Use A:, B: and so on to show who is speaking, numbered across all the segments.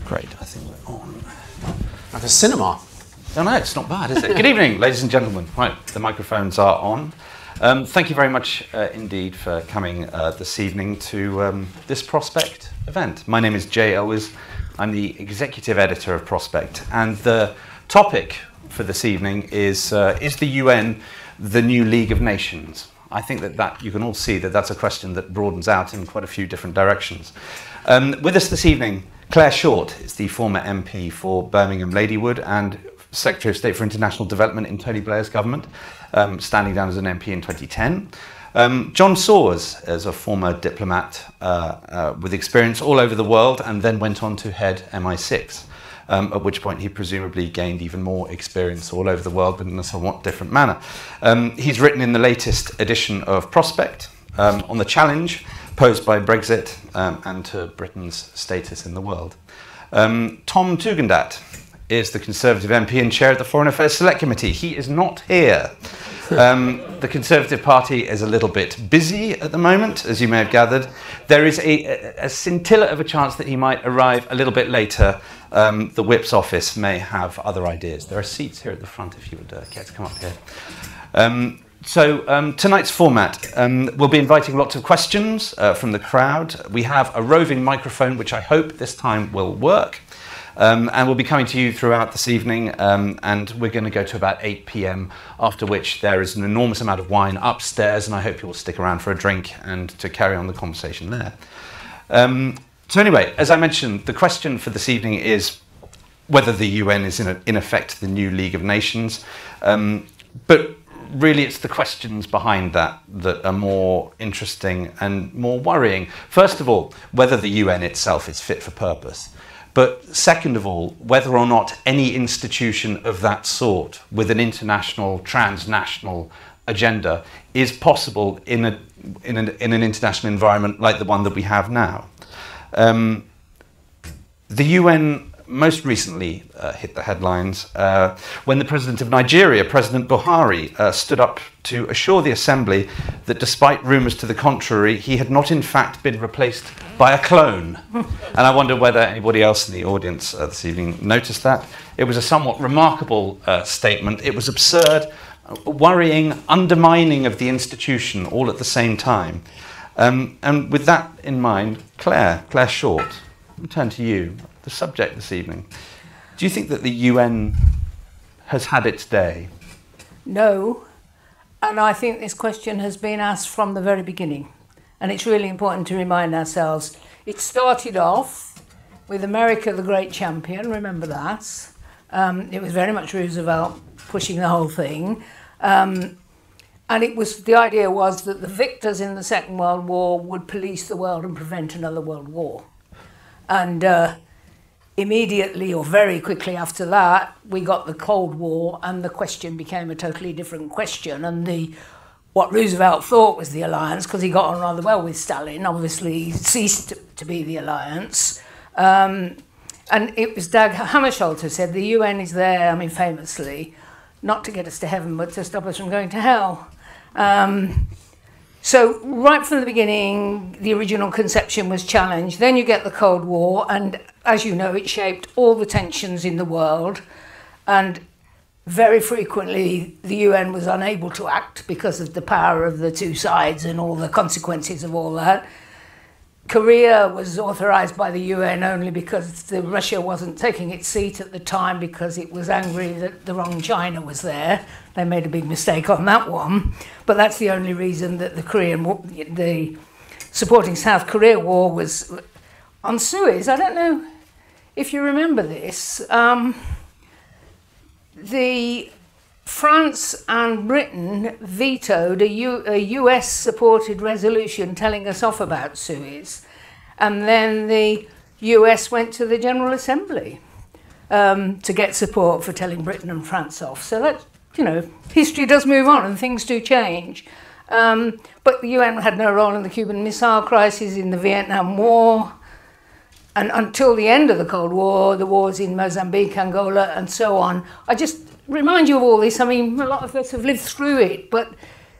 A: Great, I think we're on. Like a cinema.
B: No, it's not bad, is it? Good evening, ladies and gentlemen. Right, the microphones are on. Thank you very much indeed for coming this evening to this Prospect event. My name is Jay Elwes. I'm the executive editor of Prospect, and the topic for this evening is the UN the new League of Nations? I think that you can all see that that's a question that broadens out in quite a few different directions. With us this evening, Claire Short is the former MP for Birmingham Ladywood and Secretary of State for International Development in Tony Blair's government, standing down as an MP in 2010. John Sawers is a former diplomat with experience all over the world and then went on to head MI6, at which point he presumably gained even more experience all over the world, but in a somewhat different manner. He's written in the latest edition of Prospect on the challenge posed by Brexit and to Britain's status in the world. Tom Tugendhat is the Conservative MP and chair of the Foreign Affairs Select Committee. He is not here. The Conservative Party is a little bit busy at the moment, as you may have gathered. There is a scintilla of a chance that he might arrive a little bit later. The Whip's office may have other ideas. There are seats here at the front if you would care to come up here. So tonight's format, we'll be inviting lots of questions from the crowd. We have a roving microphone, which I hope this time will work. And we'll be coming to you throughout this evening, and we're going to go to about 8 p.m, after which there is an enormous amount of wine upstairs, and I hope you will stick around for a drink and to carry on the conversation there. So anyway, as I mentioned, the question for this evening is whether the UN is in effect the new League of Nations, but really it's the questions behind that that are more interesting and more worrying. First of all, whether the UN itself is fit for purpose. But second of all, whether or not any institution of that sort with an international, transnational agenda is possible in an international environment like the one that we have now. The UN most recently hit the headlines when the president of Nigeria, President Buhari, stood up to assure the Assembly that despite rumours to the contrary, he had not in fact been replaced by a clone. And I wonder whether anybody else in the audience this evening noticed that. It was a somewhat remarkable statement. It was absurd, worrying, undermining of the institution all at the same time. And with that in mind, Claire Short, I'll turn to you. The subject this evening. Do you think that the UN has had its day?
C: No, and I think this question has been asked from the very beginning, and it's really important to remind ourselves. It started off with America the great champion, remember that. It was very much Roosevelt pushing the whole thing, and the idea was that the victors in the Second World War would police the world and prevent another world war. And immediately or very quickly after that, we got the Cold War, and the question became a totally different question. And what Roosevelt thought was the alliance, because he got on rather well with Stalin, obviously ceased to be the alliance. And it was Dag Hammarskjöld who said the UN is there, I mean famously, not to get us to heaven, but to stop us from going to hell. So right from the beginning, the original conception was challenged. Then you get the Cold War, and as you know, it shaped all the tensions in the world. And very frequently, the UN was unable to act because of the power of the two sides and all the consequences of all that. Korea was authorised by the UN only because Russia wasn't taking its seat at the time because it was angry that the wrong China was there. They made a big mistake on that one. But that's the only reason that the supporting South Korea war was on Suez. I don't know if you remember this. France and Britain vetoed a US-supported resolution telling us off about Suez, and then the US went to the General Assembly to get support for telling Britain and France off. So that, history does move on and things do change. But the UN had no role in the Cuban Missile Crisis, in the Vietnam War, and until the end of the Cold War, the wars in Mozambique, Angola, and so on. I just remind you of all this. I mean, a lot of us have lived through it, but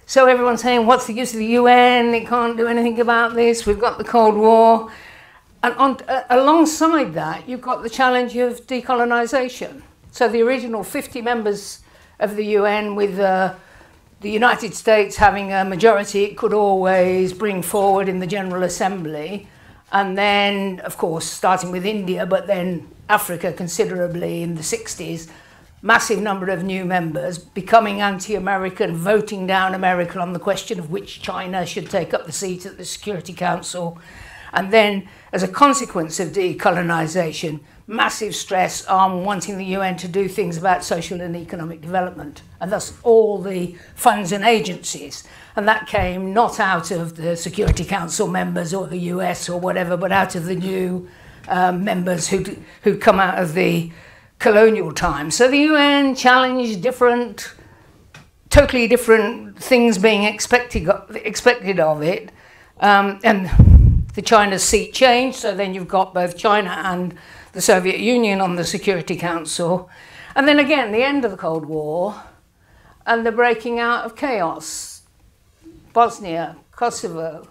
C: so everyone's saying, what's the use of the UN? It can't do anything about this. We've got the Cold War. alongside that, you've got the challenge of decolonisation. So the original 50 members of the UN, with the United States having a majority it could always bring forward in the General Assembly. And then, of course, starting with India, but then Africa considerably in the 60s, massive number of new members becoming anti-American, voting down America on the question of which China should take up the seat at the Security Council. And then, as a consequence of decolonisation, massive stress on wanting the UN to do things about social and economic development, and thus all the funds and agencies. And that came not out of the Security Council members or the US or whatever, but out of the new members who'd come out of the colonial times. So the UN challenged totally different things being expected of it, and the China's seat changed, so then you've got both China and the Soviet Union on the Security Council. And then again, the end of the Cold War and the breaking out of chaos. Bosnia, Kosovo,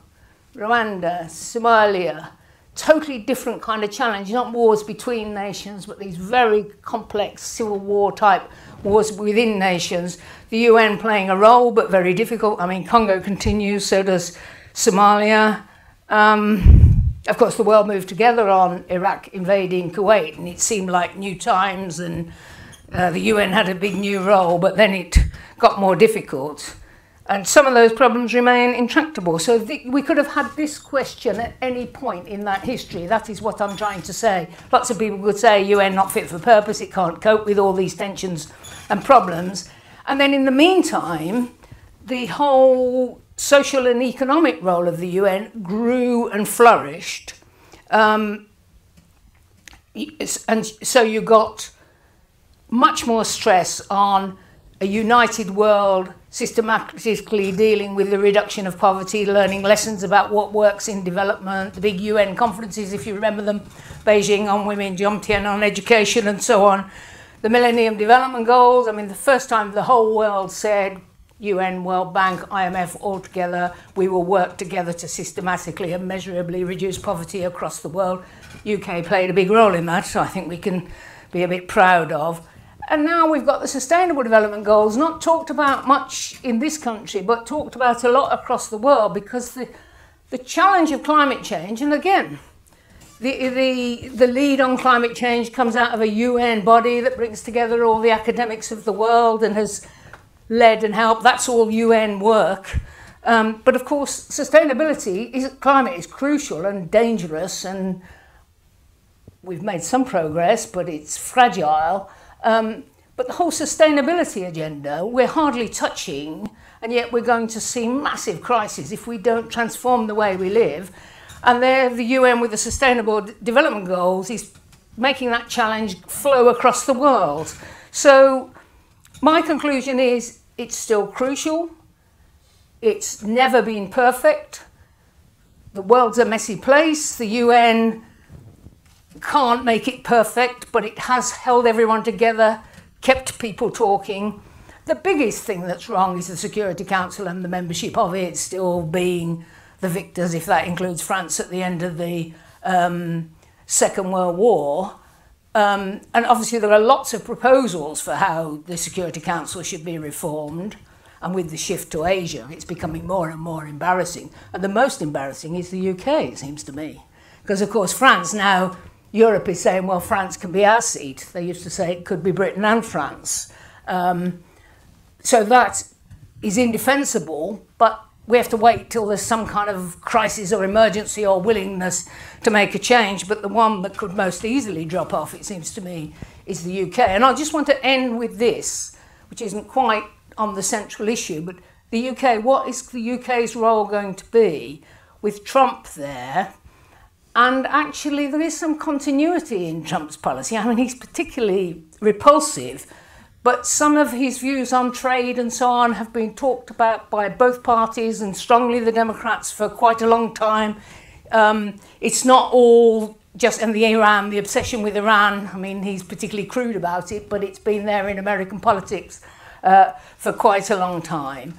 C: Rwanda, Somalia, totally different kind of challenge, not wars between nations, but these very complex civil war type wars within nations. The UN playing a role, but very difficult. I mean, Congo continues, so does Somalia. Of course, the world moved together on Iraq invading Kuwait, and it seemed like new times, and the UN had a big new role, but then it got more difficult. And some of those problems remain intractable. So we could have had this question at any point in that history. That is what I'm trying to say. Lots of people would say UN not fit for purpose, it can't cope with all these tensions and problems. And then in the meantime, the whole social and economic role of the UN grew and flourished. And so you got much more stress on a united world systematically dealing with the reduction of poverty, learning lessons about what works in development, the big UN conferences, if you remember them, Beijing on women, Jomtien on education and so on, the Millennium Development Goals. I mean, the first time the whole world said, UN, World Bank, IMF, all together, we will work together to systematically and measurably reduce poverty across the world. UK played a big role in that, so I think we can be a bit proud of. And now we've got the Sustainable Development Goals, not talked about much in this country, but talked about a lot across the world, because the challenge of climate change, and again, the lead on climate change comes out of a UN body that brings together all the academics of the world and has led and helped. That's all UN work. But of course, climate is crucial and dangerous, and we've made some progress, but it's fragile. But the whole sustainability agenda, we're hardly touching, and yet we're going to see massive crises if we don't transform the way we live. And there, the UN with the Sustainable Development Goals is making that challenge flow across the world. So my conclusion is it's still crucial. It's never been perfect. The world's a messy place. The UN can't make it perfect, but it has held everyone together, kept people talking. The biggest thing that's wrong is the Security Council and the membership of it still being the victors, if that includes France at the end of the Second World War. And obviously there are lots of proposals for how the Security Council should be reformed, and with the shift to Asia it's becoming more and more embarrassing. And the most embarrassing is the UK, it seems to me, because of course France now, Europe is saying, well, France can be our seat. They used to say it could be Britain and France. So that is indefensible, but we have to wait till there's some kind of crisis or emergency or willingness to make a change. But the one that could most easily drop off, it seems to me, is the UK. And I just want to end with this, which isn't quite on the central issue, but the UK, what is the UK's role going to be with Trump there? And actually, there is some continuity in Trump's policy. I mean, he's particularly repulsive, but some of his views on trade and so on have been talked about by both parties and strongly the Democrats for quite a long time. It's not all just, and the obsession with Iran, I mean, he's particularly crude about it, but it's been there in American politics for quite a long time.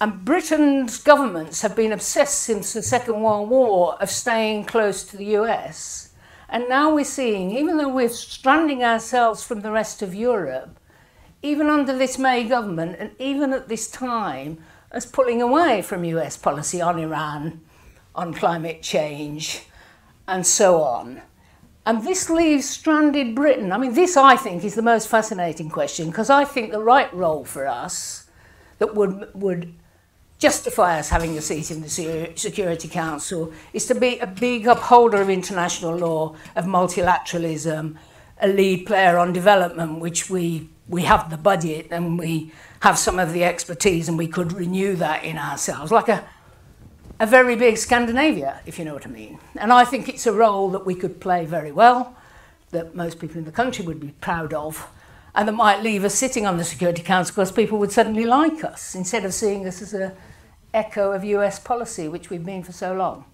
C: And Britain's governments have been obsessed since the Second World War of staying close to the US. And now we're seeing, even though we're stranding ourselves from the rest of Europe, even under this May government, and even at this time, us pulling away from US policy on Iran, on climate change, and so on. And this leaves stranded Britain. I mean, this, I think, is the most fascinating question, because I think the right role for us that would justify us having a seat in the Security Council is to be a big upholder of international law, of multilateralism, a lead player on development, which we have the budget and we have some of the expertise, and we could renew that in ourselves, like a very big Scandinavia, if you know what I mean. And I think it's a role that we could play very well, that most people in the country would be proud of, and that might leave us sitting on the Security Council because people would suddenly like us, instead of seeing us as an echo of US policy, which we've been for so long.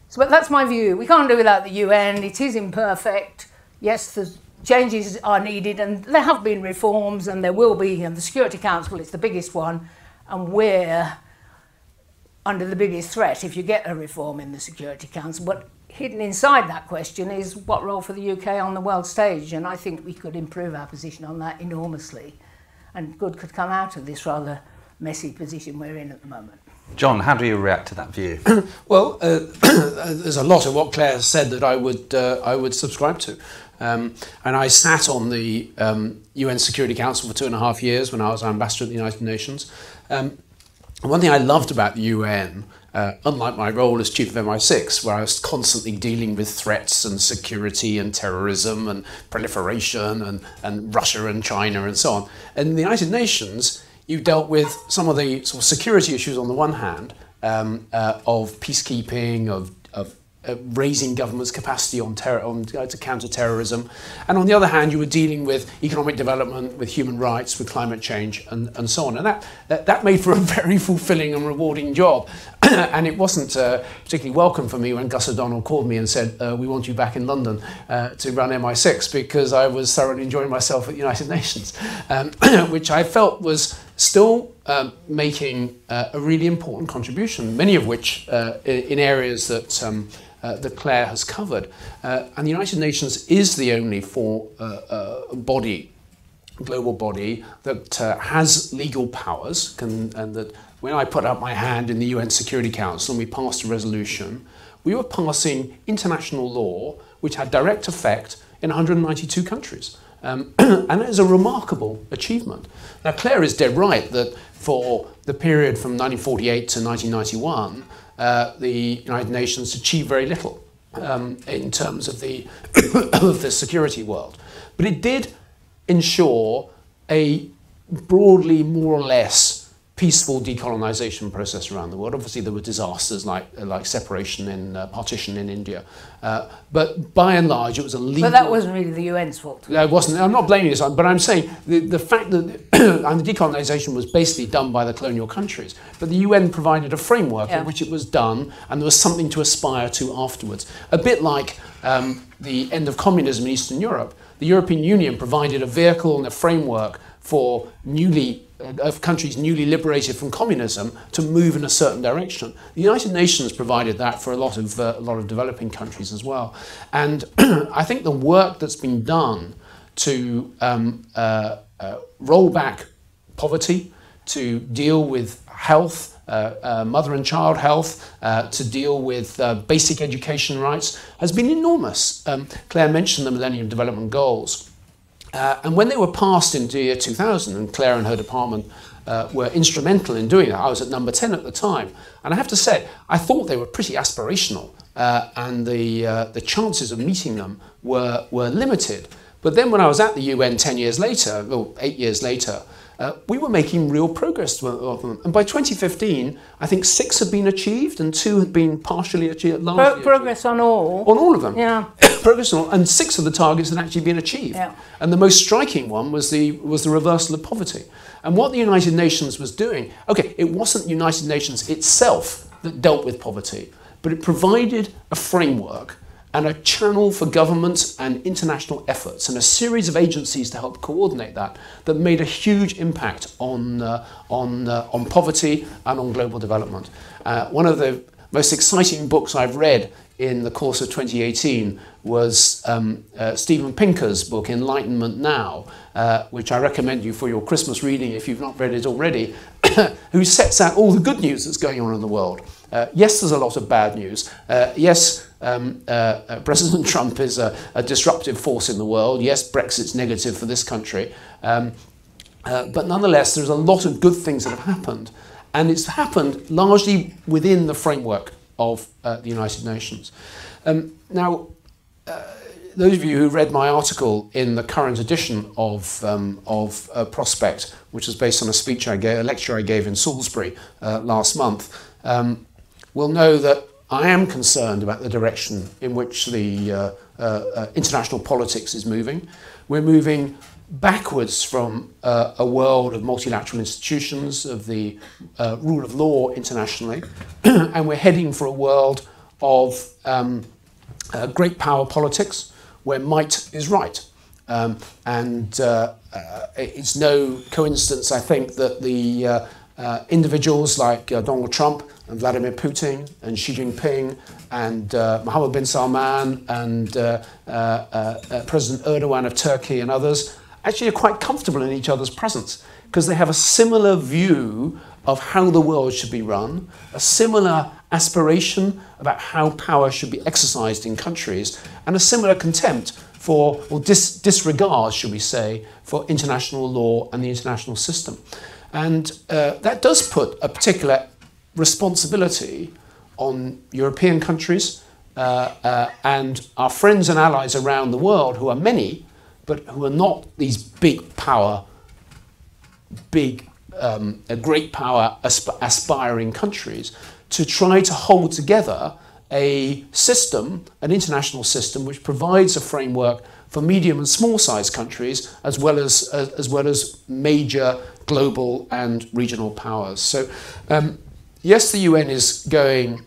C: So, but that's my view. We can't do without the UN. It is imperfect. Yes, the changes are needed, and there have been reforms, and there will be, and the Security Council is the biggest one, and we're under the biggest threat if you get a reform in the Security Council. But hidden inside that question is what role for the UK on the world stage, and I think we could improve our position on that enormously, and good could come out of this rather messy position we're in at the moment.
B: John, how do you react to that view?
A: Well, there's a lot of what Claire has said that I would subscribe to. And I sat on the UN Security Council for 2.5 years when I was ambassador at the United Nations. And one thing I loved about the UN, unlike my role as chief of MI6, where I was constantly dealing with threats and security and terrorism and proliferation and Russia and China and so on. And in the United Nations, you dealt with some of the sort of security issues on the one hand, of peacekeeping, of raising government's capacity to counter terrorism, and on the other hand, you were dealing with economic development, with human rights, with climate change, and so on. And that made for a very fulfilling and rewarding job. And it wasn't particularly welcome for me when Gus O'Donnell called me and said, "We want you back in London to run MI6," because I was thoroughly enjoying myself at the United Nations, which I felt was still making a really important contribution, many of which in areas that Claire has covered. And the United Nations is the only global body that has legal powers, and that when I put up my hand in the UN Security Council and we passed a resolution, we were passing international law which had direct effect in 192 countries. And that is a remarkable achievement. Now, Claire is dead right that for the period from 1948 to 1991, the United Nations achieved very little in terms of the, of the security world. But it did ensure a broadly more or less peaceful decolonization process around the world. Obviously, there were disasters like separation and partition in India. But by and large, it was a legal...
C: But that wasn't really the UN's fault.
A: No, it wasn't. I'm not blaming this on, but I'm saying the fact that and the decolonization was basically done by the colonial countries. But the UN provided a framework in which it was done, and there was something to aspire to afterwards. A bit like the end of communism in Eastern Europe. The European Union provided a vehicle and a framework for countries newly liberated from communism to move in a certain direction. The United Nations provided that for a lot of developing countries as well. And I think the work that's been done to roll back poverty, to deal with health, mother and child health, to deal with basic education rights has been enormous. Claire mentioned the Millennium Development Goals. And when they were passed in the year 2000, and Claire and her department were instrumental in doing that, I was at number 10 at the time. And I have to say, I thought they were pretty aspirational, and the chances of meeting them were limited. But then when I was at the UN 10 years later, or 8 years later, we were making real progress with them. And by 2015, I think 6 had been achieved and 2 had been partially achieved.
C: Progress on all.
A: On all of them.
C: Yeah.
A: Progress on all, and 6 of the targets had actually been achieved.
C: Yeah.
A: And the most striking one was the reversal of poverty. And what the United Nations was doing, okay, it wasn't the United Nations itself that dealt with poverty, but it provided a framework and a channel for government and international efforts, and a series of agencies to help coordinate that made a huge impact on poverty and on global development. One of the most exciting books I've read in the course of 2018 was Steven Pinker's book, Enlightenment Now, which I recommend you for your Christmas reading if you've not read it already, who sets out all the good news that's going on in the world. Yes, there's a lot of bad news. Yes, President Trump is a disruptive force in the world. Yes, Brexit's negative for this country. But nonetheless, there's a lot of good things that have happened. And it's happened largely within the framework of the United Nations. Now, those of you who read my article in the current edition of Prospect, which was based on a lecture I gave in Salisbury last month, will know that I am concerned about the direction in which the international politics is moving. We're moving backwards from a world of multilateral institutions, of the rule of law internationally, and we're heading for a world of great power politics where might is right. It's no coincidence, I think, that the individuals like Donald Trump and Vladimir Putin and Xi Jinping and Mohammed bin Salman and President Erdogan of Turkey and others actually are quite comfortable in each other's presence because they have a similar view of how the world should be run, a similar aspiration about how power should be exercised in countries, and a similar contempt for, or disregard, should we say, for international law and the international system. And that does put a particular responsibility on European countries and our friends and allies around the world, who are many, but who are not these big power, great power aspiring countries, to try to hold together a system, an international system, which provides a framework for medium and small sized countries, as well as major global and regional powers. So yes, the UN is going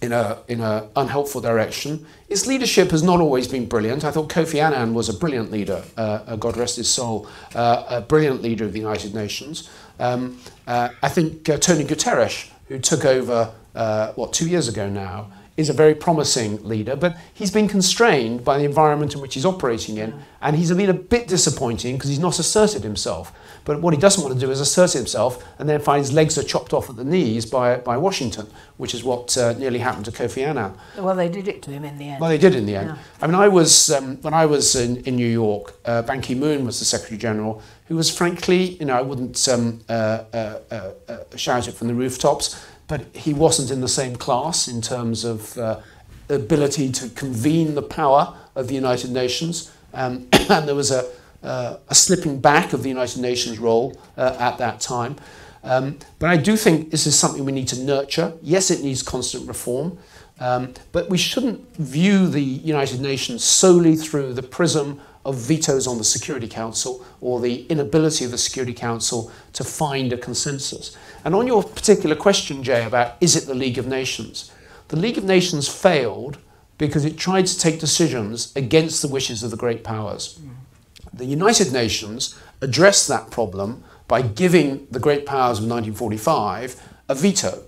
A: in a unhelpful direction. Its leadership has not always been brilliant. I thought Kofi Annan was a brilliant leader, God rest his soul, a brilliant leader of the United Nations. I think Tony Guterres, who took over, 2 years ago now, is a very promising leader, but he's been constrained by the environment in which he's operating in, and he's been a bit disappointing because he's not asserted himself. But what he doesn't want to do is assert himself and then find his legs are chopped off at the knees by Washington, which is what nearly happened to Kofi Annan.
C: Well, they did it to him in the end.
A: Well, they did in the end.
C: Yeah.
A: I mean, I was when I was in New York, Ban Ki-moon was the Secretary General, who was frankly, I wouldn't shout it from the rooftops, but he wasn't in the same class in terms of the ability to convene the power of the United Nations, and there was a slipping back of the United Nations role at that time. But I do think this is something we need to nurture. Yes, it needs constant reform, but we shouldn't view the United Nations solely through the prism of vetoes on the Security Council or the inability of the Security Council to find a consensus. And on your particular question, Jay, about is it the League of Nations? The League of Nations failed because it tried to take decisions against the wishes of the great powers. The United Nations addressed that problem by giving the great powers of 1945 a veto.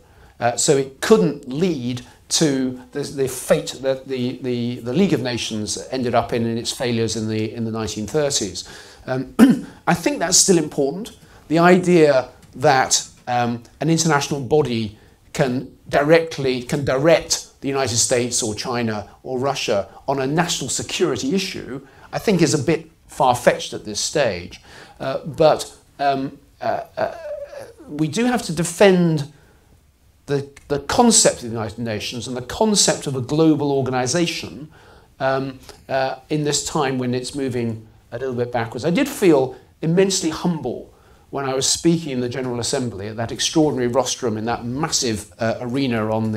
A: So it couldn't lead to the fate that the League of Nations ended up in its failures in the 1930s. I think that's still important. The idea that an international body can direct the United States or China or Russia on a national security issue, I think is a bit far-fetched at this stage. But we do have to defend the concept of the United Nations and the concept of a global organisation in this time when it's moving a little bit backwards. I did feel immensely humble when I was speaking in the General Assembly at that extraordinary rostrum in that massive arena on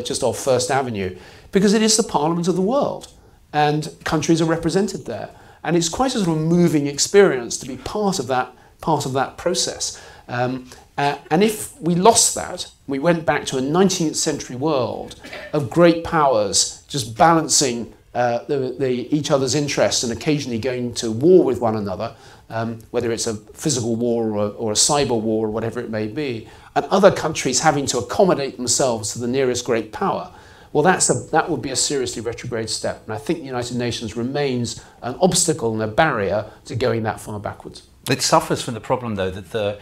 A: just off First Avenue, because it is the Parliament of the world and countries are represented there. And it's quite a sort of moving experience to be part of that process. And if we lost that, we went back to a 19th century world of great powers just balancing each other's interests and occasionally going to war with one another, whether it's a physical war or a cyber war or whatever it may be, and other countries having to accommodate themselves to the nearest great power, well, that would be a seriously retrograde step. And I think the United Nations remains an obstacle and a barrier to going that far backwards.
B: It suffers from the problem, though, that the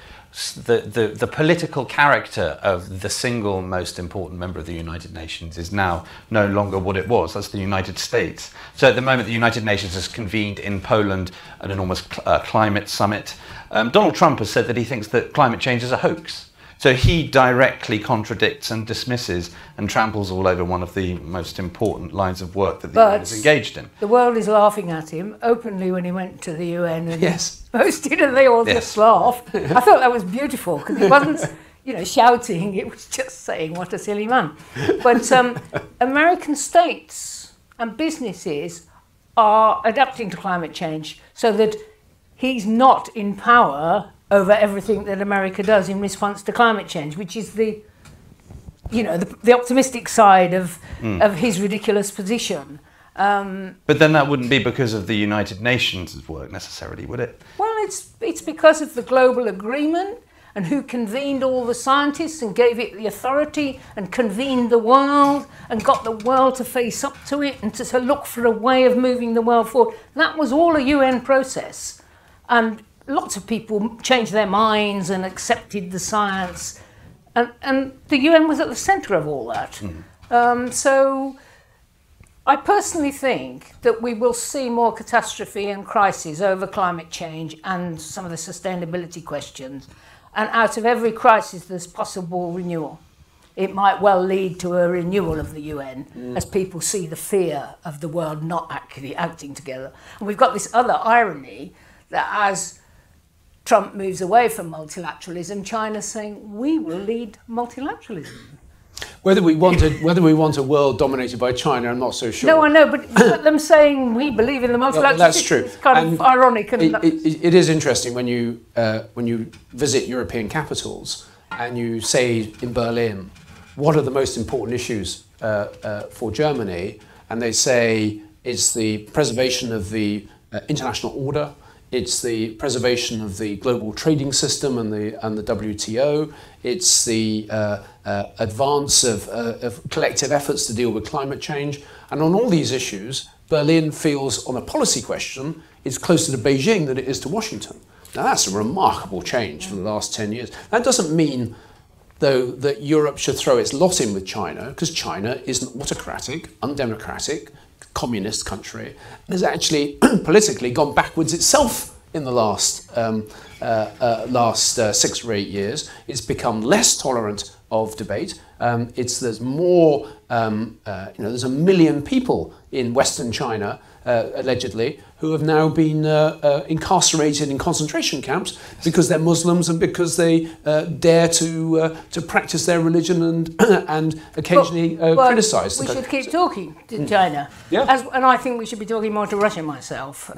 B: political character of the single most important member of the United Nations is now no longer what it was. That's the United States. So at the moment, the United Nations has convened in Poland an enormous climate summit. Donald Trump has said that he thinks that climate change is a hoax. So he directly contradicts and dismisses and tramples all over one of the most important lines of work that the UN is engaged in.
C: The world is laughing at him openly when he went to the UN and
A: yes.
C: posted, and they all just laughed. I thought that was beautiful because he wasn't, shouting. It was just saying, "What a silly man." But American states and businesses are adapting to climate change so that he's not in power over everything that America does in response to climate change, which is the optimistic side of his ridiculous position.
B: But then that wouldn't be because of the United Nations' work necessarily, would it?
C: Well, it's because of the global agreement and who convened all the scientists and gave it the authority and convened the world and got the world to face up to it and to look for a way of moving the world forward. That was all a UN process. And lots of people changed their minds and accepted the science, and the UN was at the centre of all that. So I personally think that we will see more catastrophe and crises over climate change and some of the sustainability questions, and out of every crisis there's possible renewal. It might well lead to a renewal of the UN as people see the fear of the world not actually acting together. And we've got this other irony that as Trump moves away from multilateralism, China's saying, we will lead multilateralism.
A: Whether we want a world dominated by China, I'm not so sure.
C: No, I know, but them saying we believe in the multilateral
A: well, that's true.
C: It's kind of ironic. And
A: it is interesting when you visit European capitals and you say in Berlin, what are the most important issues for Germany? And they say it's the preservation of the international order, it's the preservation of the global trading system and the WTO. It's the advance of collective efforts to deal with climate change. And on all these issues, Berlin feels, on a policy question, it's closer to Beijing than it is to Washington. Now that's a remarkable change for the last 10 years. That doesn't mean, though, that Europe should throw its lot in with China, because China is an autocratic, undemocratic, communist country and has actually politically gone backwards itself in the last 6 or 8 years. It's become less tolerant of debate. There's more. There's 1 million people in Western China allegedly who have now been incarcerated in concentration camps because they're Muslims and because they dare to practice their religion and occasionally criticise.
C: We should keep talking to China.
A: Yeah.
C: And I think we should be talking more to Russia myself.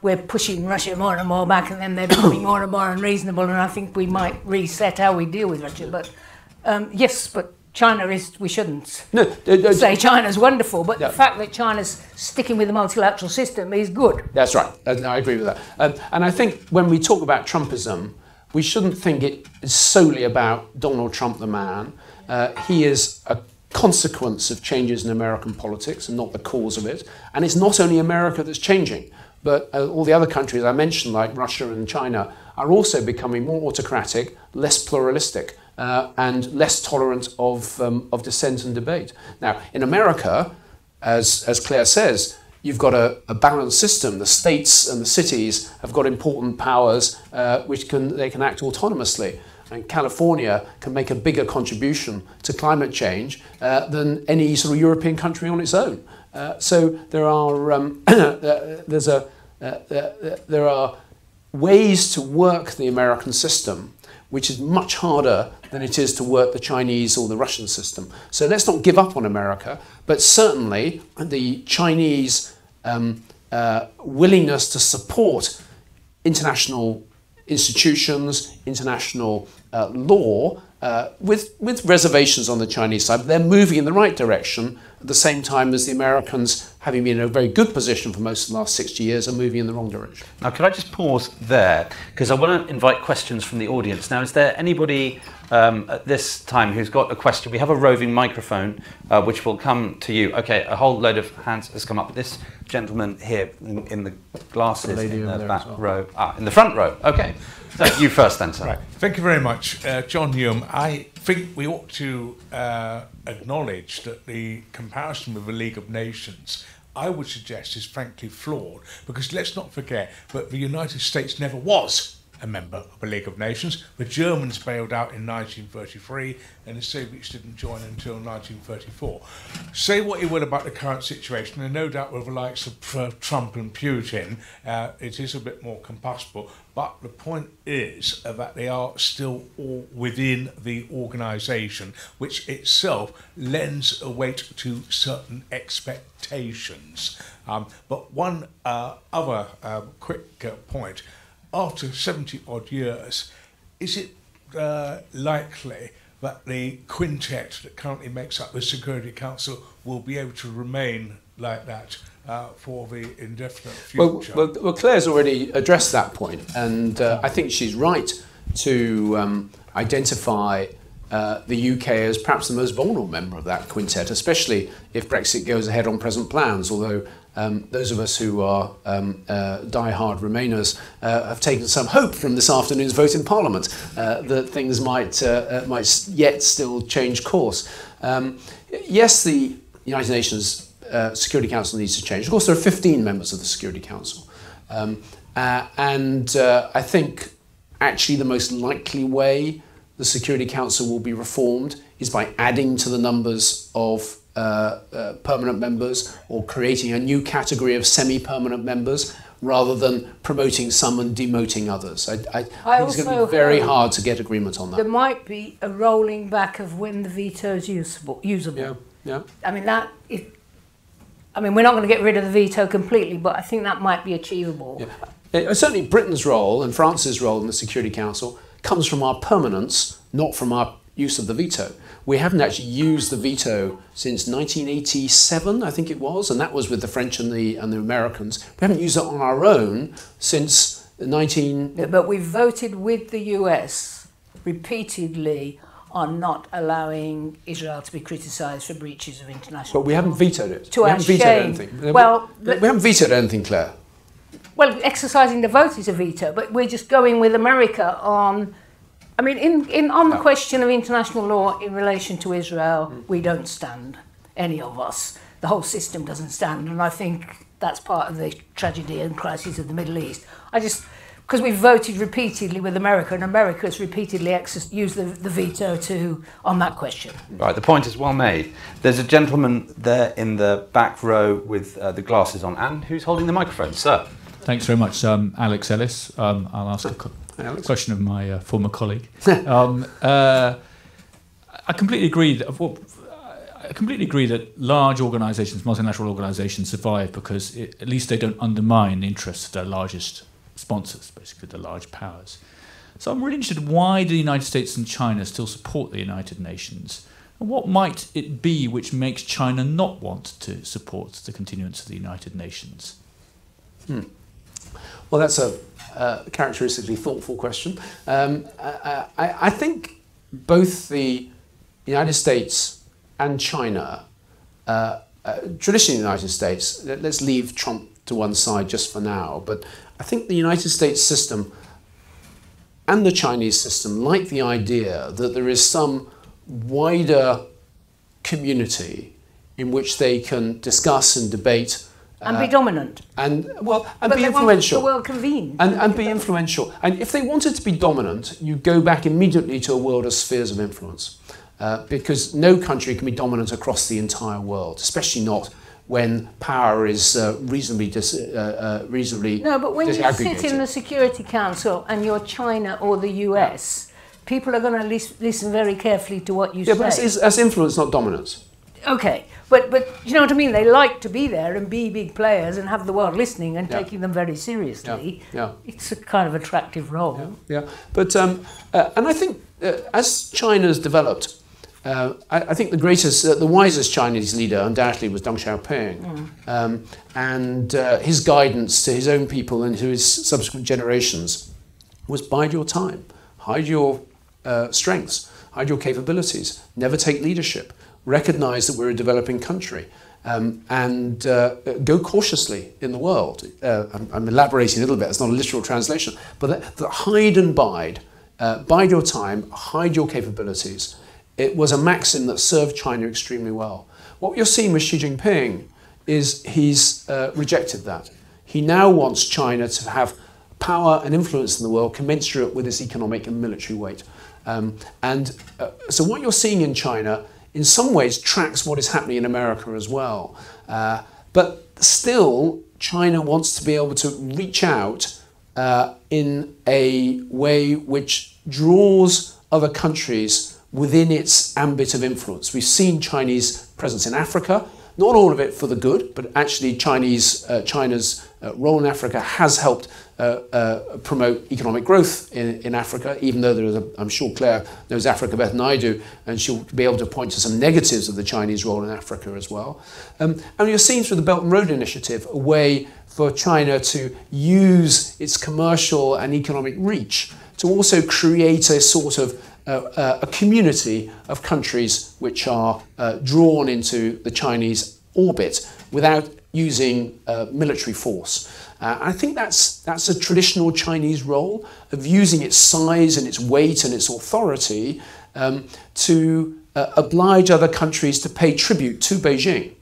C: We're pushing Russia more and more back, and then they're becoming more and more unreasonable, and I think we might reset how we deal with Russia. But yes, but China we shouldn't say China's wonderful, but the fact that China's sticking with the multilateral system is good.
A: That's right. I agree with that. And I think when we talk about Trumpism, we shouldn't think it is solely about Donald Trump the man. He is a consequence of changes in American politics and not the cause of it. And it's not only America that's changing, but all the other countries I mentioned, like Russia and China, are also becoming more autocratic, less pluralistic, and less tolerant of dissent and debate. Now, in America, as Claire says, you've got a balanced system. The states and the cities have got important powers which they can act autonomously. And California can make a bigger contribution to climate change than any sort of European country on its own. So there are ways to work the American system which is much harder than it is to work the Chinese or the Russian system. So let's not give up on America, but certainly the Chinese willingness to support international institutions, international law, with reservations on the Chinese side. They're moving in the right direction. the same time as the Americans, having been in a very good position for most of the last 60 years, are moving in the wrong direction.
B: Now, could I just pause there? Because I want to invite questions from the audience. Now, is there anybody at this time who's got a question? We have a roving microphone, which will come to you. Okay, a whole load of hands has come up. This gentleman here in the glasses in the back row. In the front row. Okay. So you first then, sir.
D: Right. Thank you very much. John Hume, I think we ought to acknowledge that the comparison with the League of Nations, I would suggest, is frankly flawed, because let's not forget that the United States never was a member of the League of Nations. The Germans bailed out in 1933 and the Soviets didn't join until 1934. Say what you will about the current situation, and no doubt with the likes of Trump and Putin, it is a bit more combustible, but the point is that they are still all within the organisation, which itself lends a weight to certain expectations. But one other quick point, after 70 odd years, is it likely that the quintet that currently makes up the Security Council will be able to remain like that for the indefinite future?
A: Well, Claire's already addressed that point, and I think she's right to identify the UK as perhaps the most vulnerable member of that quintet, especially if Brexit goes ahead on present plans, although those of us who are die-hard Remainers have taken some hope from this afternoon's vote in Parliament that things might yet still change course. Yes, the United Nations Security Council needs to change. Of course, there are 15 members of the Security Council. I think actually the most likely way the Security Council will be reformed is by adding to the numbers of permanent members, or creating a new category of semi-permanent members, rather than promoting some and demoting others. I think it's going to be very hard to get agreement on that.
C: There might be a rolling back of when the veto is usable.
A: Yeah.
C: I mean, we're not going to get rid of the veto completely, but I think that might be achievable.
A: Yeah. Certainly Britain's role and France's role in the Security Council comes from our permanence, not from our use of the veto. We haven't actually used the veto since 1987, I think it was, and that was with the French and the Americans. We haven't used it on our own since
C: But we've voted with the US repeatedly on not allowing Israel to be criticised for breaches of international law.
A: But we haven't vetoed it.
C: To our shame.
A: We haven't vetoed anything, Claire.
C: Well, exercising the vote is a veto, but we're just going with America on... I mean, on the question of international law in relation to Israel, we don't stand, any of us. The whole system doesn't stand, and I think that's part of the tragedy and crisis of the Middle East. Because we've voted repeatedly with America, and America has repeatedly used the veto on that question.
B: Right, the point is well made. There's a gentleman there in the back row with the glasses on. And who's holding the microphone? Sir.
E: Thanks very much, Alex Ellis. I'll ask a question of my former colleague. I completely agree that large organisations, multinational organisations, survive because at least they don't undermine the interests of their largest sponsors, basically the large powers. So I'm really interested in why do the United States and China still support the United Nations? And what might it be which makes China not want to support the continuance of the United Nations?
A: Well, that's a characteristically thoughtful question. I think both the United States and China, traditionally the United States, let's leave Trump to one side just for now, but I think the United States system and the Chinese system like the idea that there is some wider community in which they can discuss and debate
C: and be dominant.
A: And be influential.
C: The world convened.
A: And be influential. And if they wanted to be dominant, you go back immediately to a world of spheres of influence. Because no country can be dominant across the entire world, especially not when power is reasonably
C: No, but when you sit in the Security Council and you're China or the US, people are going to listen very carefully to what you say.
A: Yeah, but that's influence, not dominance.
C: Okay, but you know what I mean? They like to be there and be big players and have the world listening and taking them very seriously.
A: Yeah.
C: It's a kind of attractive role.
A: Yeah. But and I think as China's developed, I think the greatest, the wisest Chinese leader undoubtedly was Deng Xiaoping. And his guidance to his own people and to his subsequent generations was bide your time, hide your strengths, hide your capabilities, never take leadership, recognize that we're a developing country, and go cautiously in the world. I'm elaborating a little bit, it's not a literal translation, but that hide and bide your time, hide your capabilities. It was a maxim that served China extremely well. What you're seeing with Xi Jinping is he's rejected that. He now wants China to have power and influence in the world commensurate with its economic and military weight. So what you're seeing in China in some ways tracks what is happening in America as well. But still, China wants to be able to reach out in a way which draws other countries within its ambit of influence. We've seen Chinese presence in Africa, not all of it for the good, but actually China's role in Africa has helped promote economic growth in Africa, even though there is I'm sure Claire knows Africa better than I do, and she'll be able to point to some negatives of the Chinese role in Africa as well. And you're seeing through the Belt and Road Initiative a way for China to use its commercial and economic reach to also create a sort of a community of countries which are drawn into the Chinese orbit without using military force. I think that's a traditional Chinese role of using its size and its weight and its authority to oblige other countries to pay tribute to Beijing.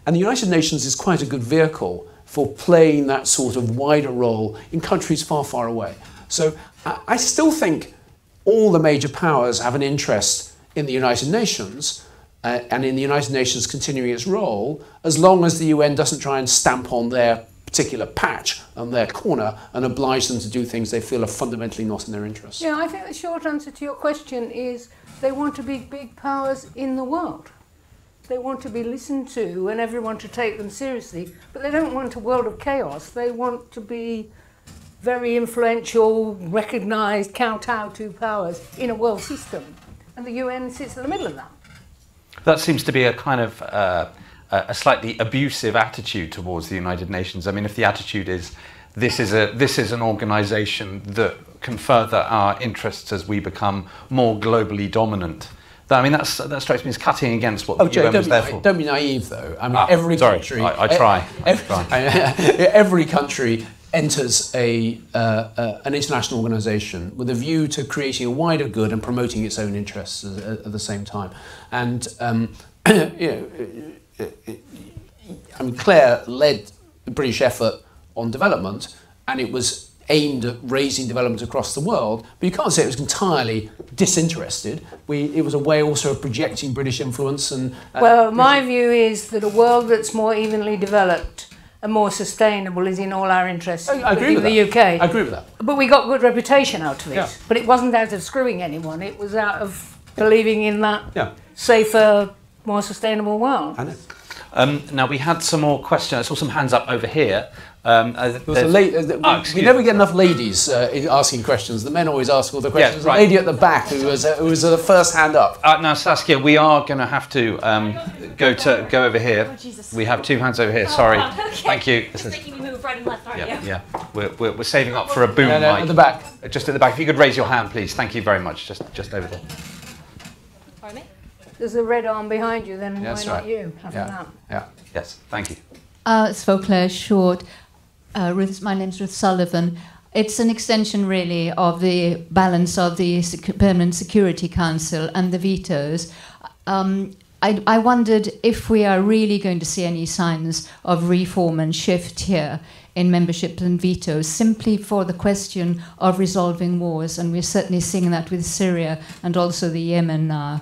A: And the United Nations is quite a good vehicle for playing that sort of wider role in countries far, far away. So I still think all the major powers have an interest in the United Nations and in the United Nations continuing its role, as long as the UN doesn't try and stamp on their particular patch, on their corner, and oblige them to do things they feel are fundamentally not in their interest.
C: Yeah, I think the short answer to your question is they want to be big powers in the world. They want to be listened to and everyone to take them seriously, but they don't want a world of chaos. They want to be very influential, recognised, kowtow to powers in a world system. And the UN sits in the middle of that.
B: That seems to be a kind of a slightly abusive attitude towards the United Nations. I mean, if the attitude is this is an organisation that can further our interests as we become more globally dominant, I mean, that strikes me as cutting against what the UN was there for.
A: Don't be naive, though. I mean, every country...
B: I try.
A: Every country enters an international organisation with a view to creating a wider good and promoting its own interests at the same time. And Claire led the British effort on development, and it was aimed at raising development across the world, but you can't say it was entirely disinterested. It was a way also of projecting British influence.
C: Well, my view is that a world that's more evenly developed and more sustainable is in all our interests.
A: I agree with
C: the UK.
A: I agree with that.
C: But we got good reputation out of it.
A: Yeah.
C: But it wasn't out of screwing anyone. It was out of believing in that safer, more sustainable world.
A: I know.
B: Now, we had some more questions. I saw some hands up over here.
A: We never get enough ladies asking questions. The men always ask all the questions.
B: Yeah, right.
A: The lady at the back who was the first hand up.
B: Now, Saskia, we are going to have to go over here.
F: Oh, Jesus.
B: We have two hands over here. Sorry.
F: Okay.
B: Thank you.
F: You're making me move right and left, aren't you?
B: Yeah. We're saving up for a boom mic.
A: At the back.
B: Just at the back. If you could raise your hand, please. Thank you very much. Just over there.
F: Pardon me?
C: There's a red arm behind you, then
A: That's
C: why not
A: right.
C: you having that?
A: Yeah.
B: Yes. Thank you.
G: It's for Claire Short. My name's Ruth Sullivan. It's an extension, really, of the balance of the Permanent Security Council and the vetoes. I wondered if we are really going to see any signs of reform and shift here in membership and vetoes, simply for the question of resolving wars. And we're certainly seeing that with Syria and also the Yemen now.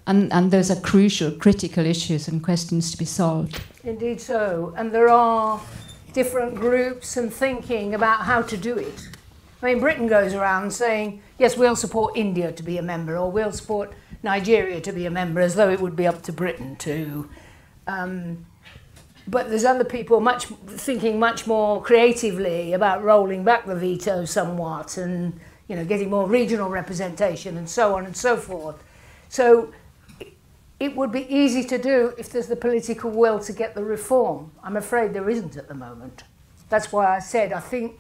G: And those are crucial, critical issues and questions to be solved.
C: Indeed so. And there are different groups and thinking about how to do it. I mean, Britain goes around saying, yes, we'll support India to be a member, or we'll support Nigeria to be a member, as though it would be up to Britain to. But there's other people thinking much more creatively about rolling back the veto somewhat and, getting more regional representation and so on and so forth. So it would be easy to do if there's the political will to get the reform. I'm afraid there isn't at the moment. That's why I said I think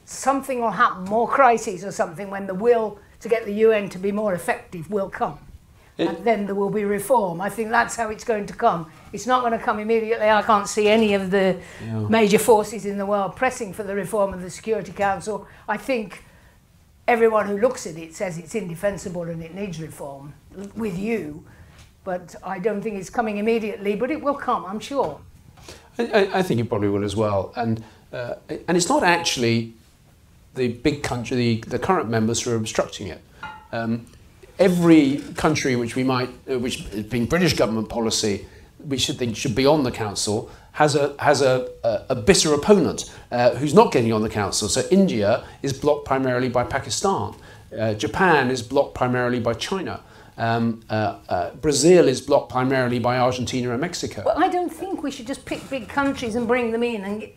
C: something will happen, more crises or something, when the will to get the UN to be more effective will come. And then there will be reform. I think that's how it's going to come. It's not going to come immediately. I can't see any of the major forces in the world pressing for the reform of the Security Council. I think everyone who looks at it says it's indefensible and it needs reform, with you. But I don't think it's coming immediately, but it will come, I'm sure.
A: I think it probably will as well. And it's not actually the big country, the current members who are obstructing it. Every country which being British government policy, we should think should be on the council, has a bitter opponent who's not getting on the council. So India is blocked primarily by Pakistan. Japan is blocked primarily by China. Brazil is blocked primarily by Argentina and Mexico.
C: Well, I don't think we should just pick big countries and bring them in. And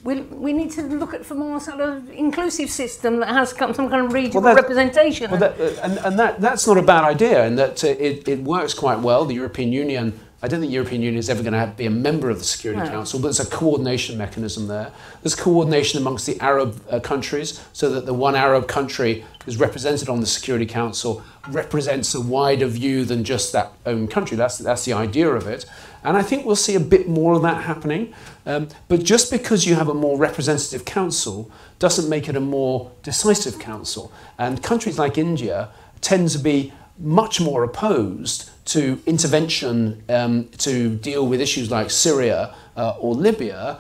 C: we need to look at for more sort of inclusive system that has some kind of regional representation.
A: Well, that's not a bad idea, and that it works quite well. The European Union, I don't think the European Union is ever going to be a member of the Security Council, but there's a coordination mechanism there. There's coordination amongst the Arab countries, so that the one Arab country is represented on the Security Council represents a wider view than just that own country. That's the idea of it. And I think we'll see a bit more of that happening. But just because you have a more representative council doesn't make it a more decisive council. And countries like India tend to be much more opposed to intervention to deal with issues like Syria or Libya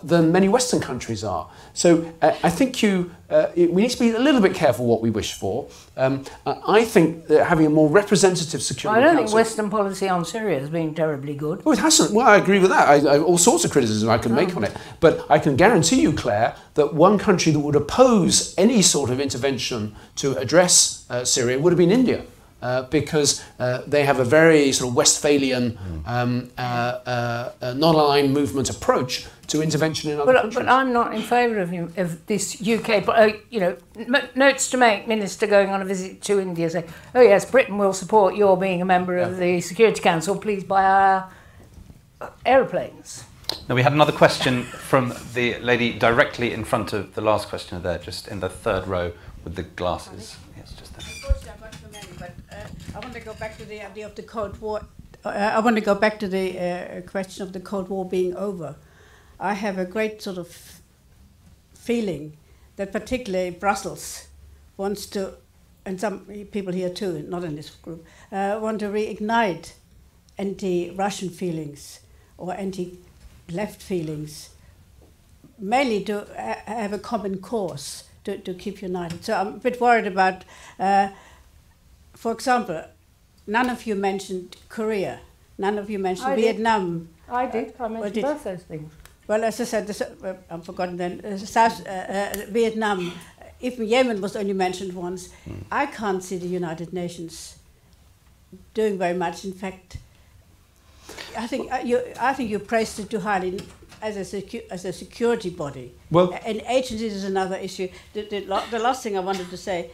A: than many Western countries are. So I think we need to be a little bit careful what we wish for. I think that having a more representative Security Council...
C: I don't think Western policy on Syria has been terribly good.
A: Well, it hasn't. Well, I agree with that. I all sorts of criticism I can make on it. But I can guarantee you, Claire, that one country that would oppose any sort of intervention to address Syria would have been India. Because they have a very sort of Westphalian, non-aligned movement approach to intervention in other countries.
C: But I'm not in favour of this UK, notes to make, Minister going on a visit to India, say, oh yes, Britain will support your being a member of the Security Council, please buy our aeroplanes.
B: Now we had another question from the lady directly in front of the last questioner there, just in the third row with the glasses. Yes, just there.
H: I want to go back to the idea of the Cold War. I want to go back to the question of the Cold War being over. I have a great sort of feeling that particularly Brussels wants to, and some people here too, not in this group, want to reignite anti-Russian feelings or anti-left feelings, mainly to have a common cause to keep united. So I'm a bit worried about... for example, none of you mentioned Korea. None of you mentioned Vietnam.
C: I did. I mentioned both those things.
H: Well, as I said, I've forgotten then. Vietnam, even Yemen was only mentioned once. I can't see the United Nations doing very much. In fact, I think you praised it too highly as a security body. Well, and agencies is another issue. The last thing I wanted to say.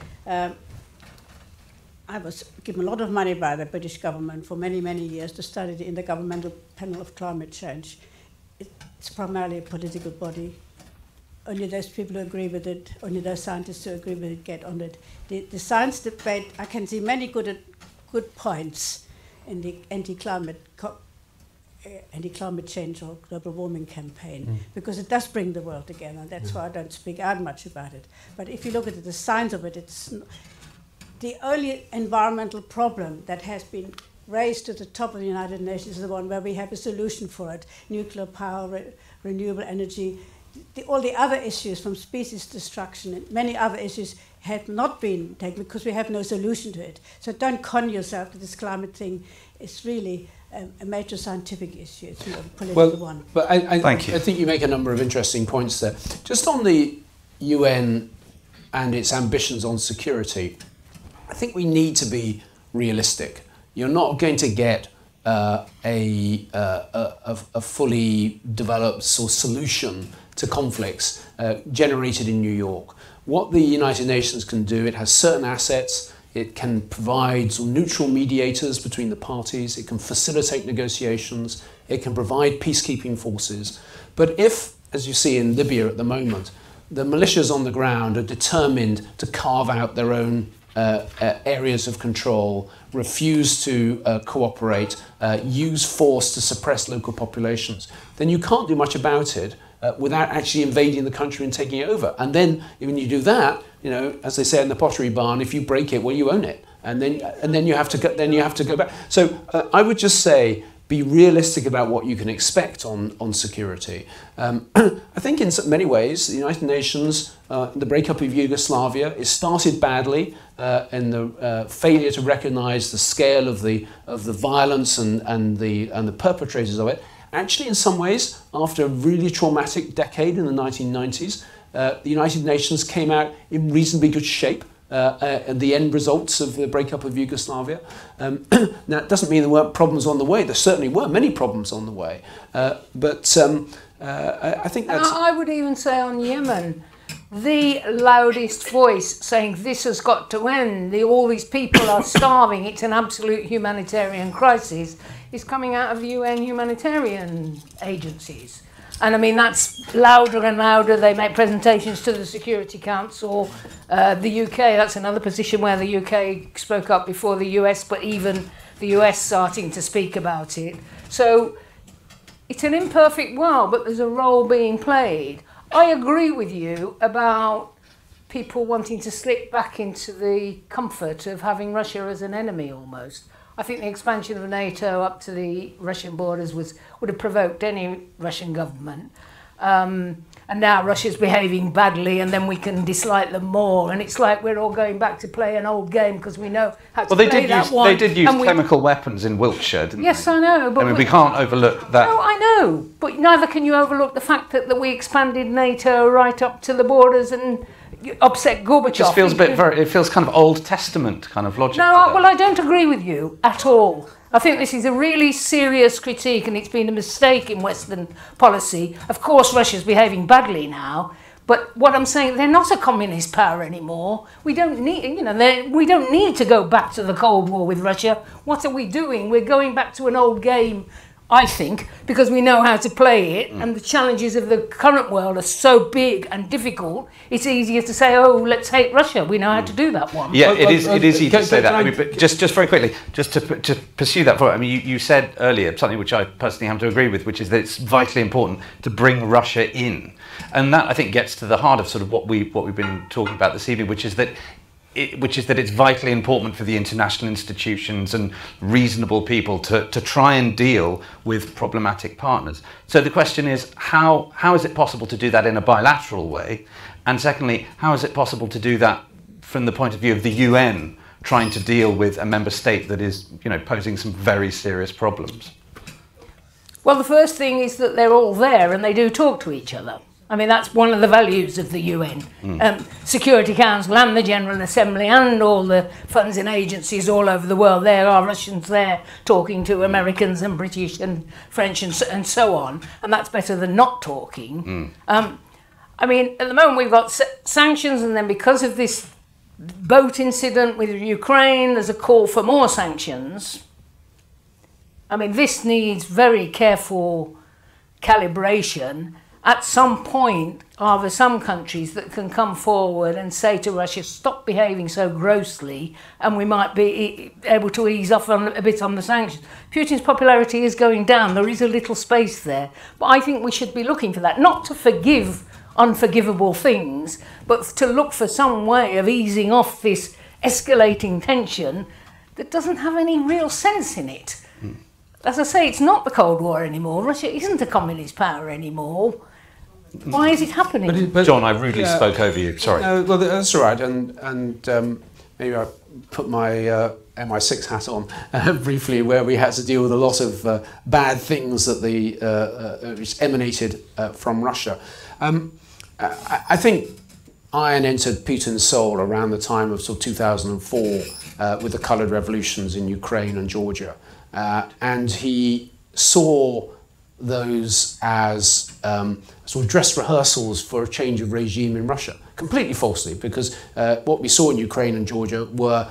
H: I was given a lot of money by the British government for many, many years to study the Intergovernmental Panel of Climate Change. It's primarily a political body. Only those people who agree with it, only those scientists who agree with it get on it. The science debate, I can see many good points in the anti-climate change or global warming campaign, because it does bring the world together, and that's why I don't speak out much about it. But if you look at the science of it, it's... The only environmental problem that has been raised to the top of the United Nations is the one where we have a solution for it. Nuclear power, renewable energy, all the other issues from species destruction and many other issues have not been taken because we have no solution to it. So don't con yourself that this climate thing is really a major scientific issue. It's not a political one.
A: But I think you make a number of interesting points there. Just on the UN and its ambitions on security, I think we need to be realistic. You're not going to get a fully developed sort of solution to conflicts generated in New York. What the United Nations can do, it has certain assets, It can provide sort of neutral mediators between the parties. It can facilitate negotiations. It can provide peacekeeping forces. But if, as you see in Libya at the moment, the militias on the ground are determined to carve out their own areas of control, refuse to cooperate, use force to suppress local populations, then you can't do much about it without actually invading the country and taking it over. And then when you do that, you know, as they say in the Pottery Barn, if you break it, well, you own it, and then you have to go back. So I would just say, be realistic about what you can expect on security. I think in many ways, the United Nations, the breakup of Yugoslavia, it started badly in the failure to recognise the scale of the violence and the perpetrators of it. Actually, in some ways, after a really traumatic decade in the 1990s, the United Nations came out in reasonably good shape. The end results of the breakup of Yugoslavia. Now, it doesn't mean there weren't problems on the way. There certainly were many problems on the way. But I think that's...
C: I would even say on Yemen, the loudest voice saying this has got to end, all these people are starving, it's an absolute humanitarian crisis, is coming out of UN humanitarian agencies. And I mean, that's louder and louder. They make presentations to the Security Council. The UK, that's another position where the UK spoke up before the US, but even the US starting to speak about it. So it's an imperfect world, but there's a role being played. I agree with you about people wanting to slip back into the comfort of having Russia as an enemy almost. I think the expansion of NATO up to the Russian borders would have provoked any Russian government. And now Russia's behaving badly, and then we can dislike them more. And it's like we're all going back to play an old game because we know how to play that one.
B: They did use chemical weapons in Wiltshire, didn't they?
C: Yes, I know. But
B: I mean, we can't overlook that.
C: No, I know. But neither can you overlook the fact that we expanded NATO right up to the borders and upset Gorbachev.
B: It just feels it feels kind of Old Testament kind of logic.
C: No, well, I don't agree with you at all. I think this is a really serious critique, and it's been a mistake in Western policy. Of course, Russia's behaving badly now, but what I'm saying, they're not a communist power anymore. We don't need, we don't need to go back to the Cold War with Russia. What are we doing? We're going back to an old game, I think, because we know how to play it, and the challenges of the current world are so big and difficult, it's easier to say, oh, let's hate Russia. We know how to do that one.
B: Yeah, it is easy to say that. I mean, but just very quickly, just to pursue that forward, I mean, you said earlier something which I personally have to agree with, which is that it's vitally important to bring Russia in. And that, I think, gets to the heart of sort of what we've been talking about this evening, which is that it's vitally important for the international institutions and reasonable people to try and deal with problematic partners. So the question is, how is it possible to do that in a bilateral way? And secondly, how is it possible to do that from the point of view of the UN trying to deal with a member state that is, posing some very serious problems?
C: Well, the first thing is that they're all there and they do talk to each other. I mean, that's one of the values of the UN. Security Council and the General Assembly and all the funds and agencies all over the world. There are Russians there talking to Americans and British and French and so on. And that's better than not talking. I mean, at the moment we've got sanctions, and then because of this boat incident with Ukraine, there's a call for more sanctions. I mean, this needs very careful calibration. At some point, are there some countries that can come forward and say to Russia, stop behaving so grossly, and we might be able to ease off a bit on the sanctions. Putin's popularity is going down. There is a little space there. But I think we should be looking for that, not to forgive unforgivable things, but to look for some way of easing off this escalating tension that doesn't have any real sense in it. As I say, it's not the Cold War anymore. Russia isn't a communist power anymore. Why is it happening?
B: But John, I rudely spoke over you. Sorry.
A: No, well, that's all right. And maybe I put my MI6 hat on briefly, where we had to deal with a lot of bad things that which emanated from Russia. I think iron entered Putin's soul around the time of sort of 2004 with the coloured revolutions in Ukraine and Georgia. And he saw those as sort of dress rehearsals for a change of regime in Russia. Completely falsely, because what we saw in Ukraine and Georgia were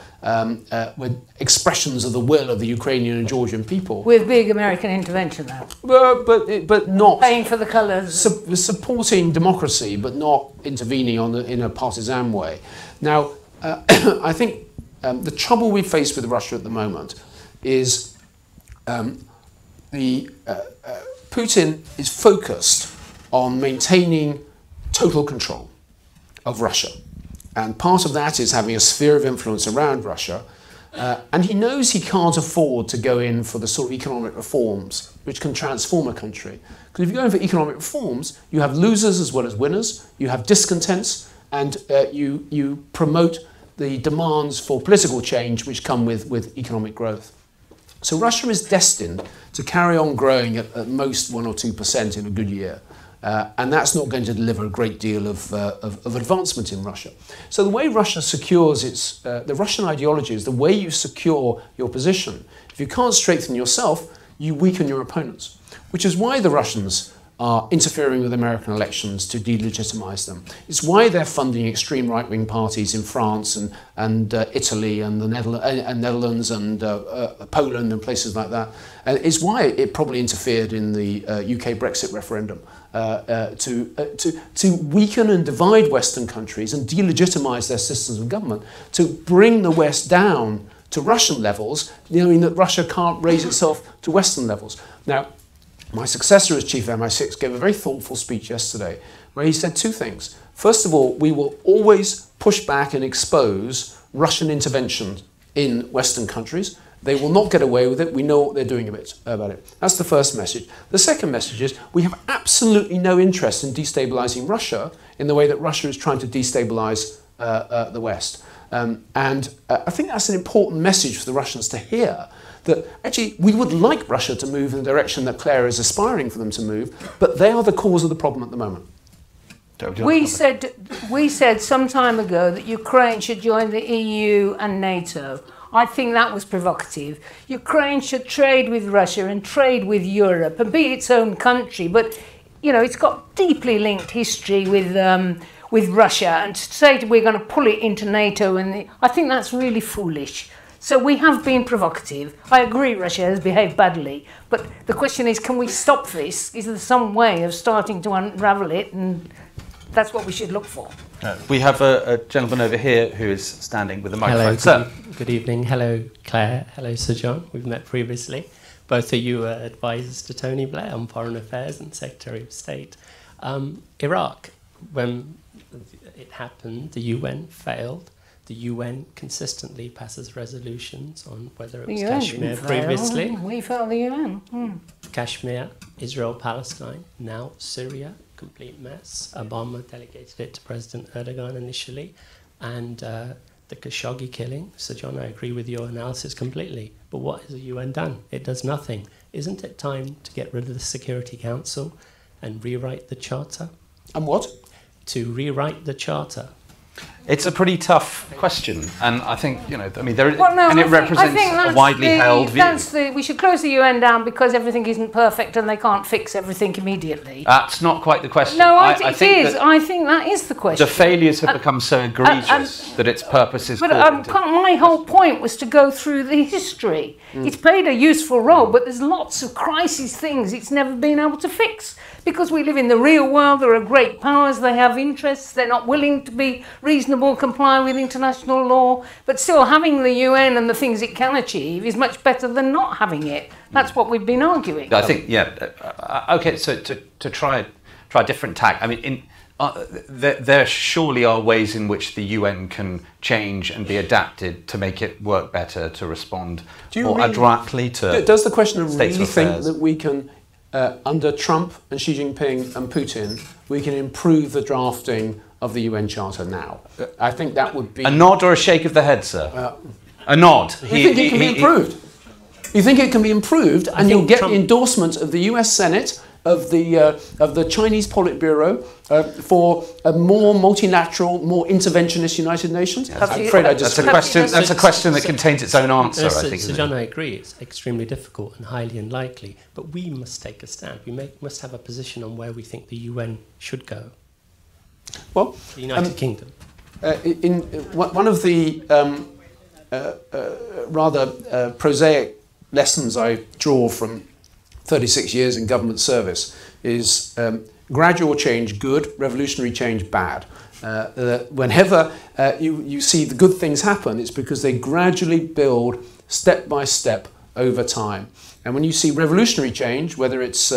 A: expressions of the will of the Ukrainian and Georgian people.
C: With big American intervention now.
A: But not...
C: Paying for the colours.
A: Supporting democracy, but not intervening in a partisan way. Now, I think the trouble we face with Russia at the moment is Putin is focused on maintaining total control of Russia. And part of that is having a sphere of influence around Russia. And he knows he can't afford to go in for the sort of economic reforms which can transform a country. Because if you go in for economic reforms, you have losers as well as winners, you have discontents, and you promote the demands for political change which come with economic growth. So Russia is destined to carry on growing at most 1 or 2% in a good year. And that's not going to deliver a great deal of advancement in Russia. So the way Russia secures the Russian ideology is the way you secure your position. If you can't strengthen yourself, you weaken your opponents, which is why the Russians are interfering with American elections to delegitimize them. It's why they're funding extreme right-wing parties in France and Italy and the Netherlands and Poland and places like that. And it's why it probably interfered in the UK Brexit referendum to weaken and divide Western countries and delegitimize their systems of government, to bring the West down to Russian levels, knowing that Russia can't raise itself to Western levels. Now, my successor as chief of MI6 gave a very thoughtful speech yesterday where he said two things. First of all, we will always push back and expose Russian intervention in Western countries. They will not get away with it. We know what they're doing about it. That's the first message. The second message is we have absolutely no interest in destabilizing Russia in the way that Russia is trying to destabilize the West. And I think that's an important message for the Russians to hear, that actually we would like Russia to move in the direction that Claire is aspiring for them to move, but they are the cause of the problem at the moment.
C: We said some time ago that Ukraine should join the EU and NATO. I think that was provocative. Ukraine should trade with Russia and trade with Europe and be its own country, but you know, it's got deeply linked history with Russia, and to say that we're going to pull it into NATO, and I think that's really foolish. So we have been provocative. I agree Russia has behaved badly, but the question is, can we stop this? Is there some way of starting to unravel it? And that's what we should look for.
B: We have a gentleman over here who is standing with a microphone.
I: Hello, good evening. Hello, Claire. Hello, Sir John. We've met previously. Both of you are advisors to Tony Blair on Foreign Affairs and Secretary of State. Iraq, when it happened, the UN failed. The UN consistently passes resolutions on whether it was Kashmir previously.
C: We failed the UN.
I: Kashmir, Israel, Palestine, now Syria, complete mess. Obama delegated it to President Erdogan initially. And the Khashoggi killing, Sir John, I agree with your analysis completely. But what has the UN done? It does nothing. Isn't it time to get rid of the Security Council and rewrite the Charter?
A: And what?
I: To rewrite the Charter.
B: It's a pretty tough question, and I think, you know, I mean, it represents a widely held view.
C: We should close the UN down because everything isn't perfect and they can't fix everything immediately.
B: That's not quite the question.
C: No, I think that is the question.
B: The failures have become so egregious that its purpose is.
C: But my whole point was to go through the history. It's played a useful role, but there's lots of crisis things it's never been able to fix. Because we live in the real world, there are great powers, they have interests, they're not willing to be reasonable, comply with international law, but still having the UN and the things it can achieve is much better than not having it. That's what we've been arguing.
B: I think, okay, so to try a different tack, I mean, there surely are ways in which the UN can change and be adapted to make it work better, to respond more adroitly to
A: Does the question really
B: affairs.
A: Think that we can, under Trump and Xi Jinping and Putin, we can improve the drafting of the UN Charter now? I think that would be...
B: A nod or a shake of the head, sir? A nod.
A: You think it can be improved? You think it can be improved, and you'll get the endorsement of the US Senate of the Chinese Politburo for a more multilateral, more interventionist United Nations? I'm afraid I just...
B: That's a question that contains its own answer, I think.
I: So John, I agree. It's extremely difficult and highly unlikely, but we must take a stand. Must have a position on where we think the UN should go.
A: Well,
I: the United Kingdom.
A: One of the rather prosaic lessons I draw from 36 years in government service is gradual change good, revolutionary change bad. Whenever you see the good things happen, it's because they gradually build step by step over time. And when you see revolutionary change, whether it's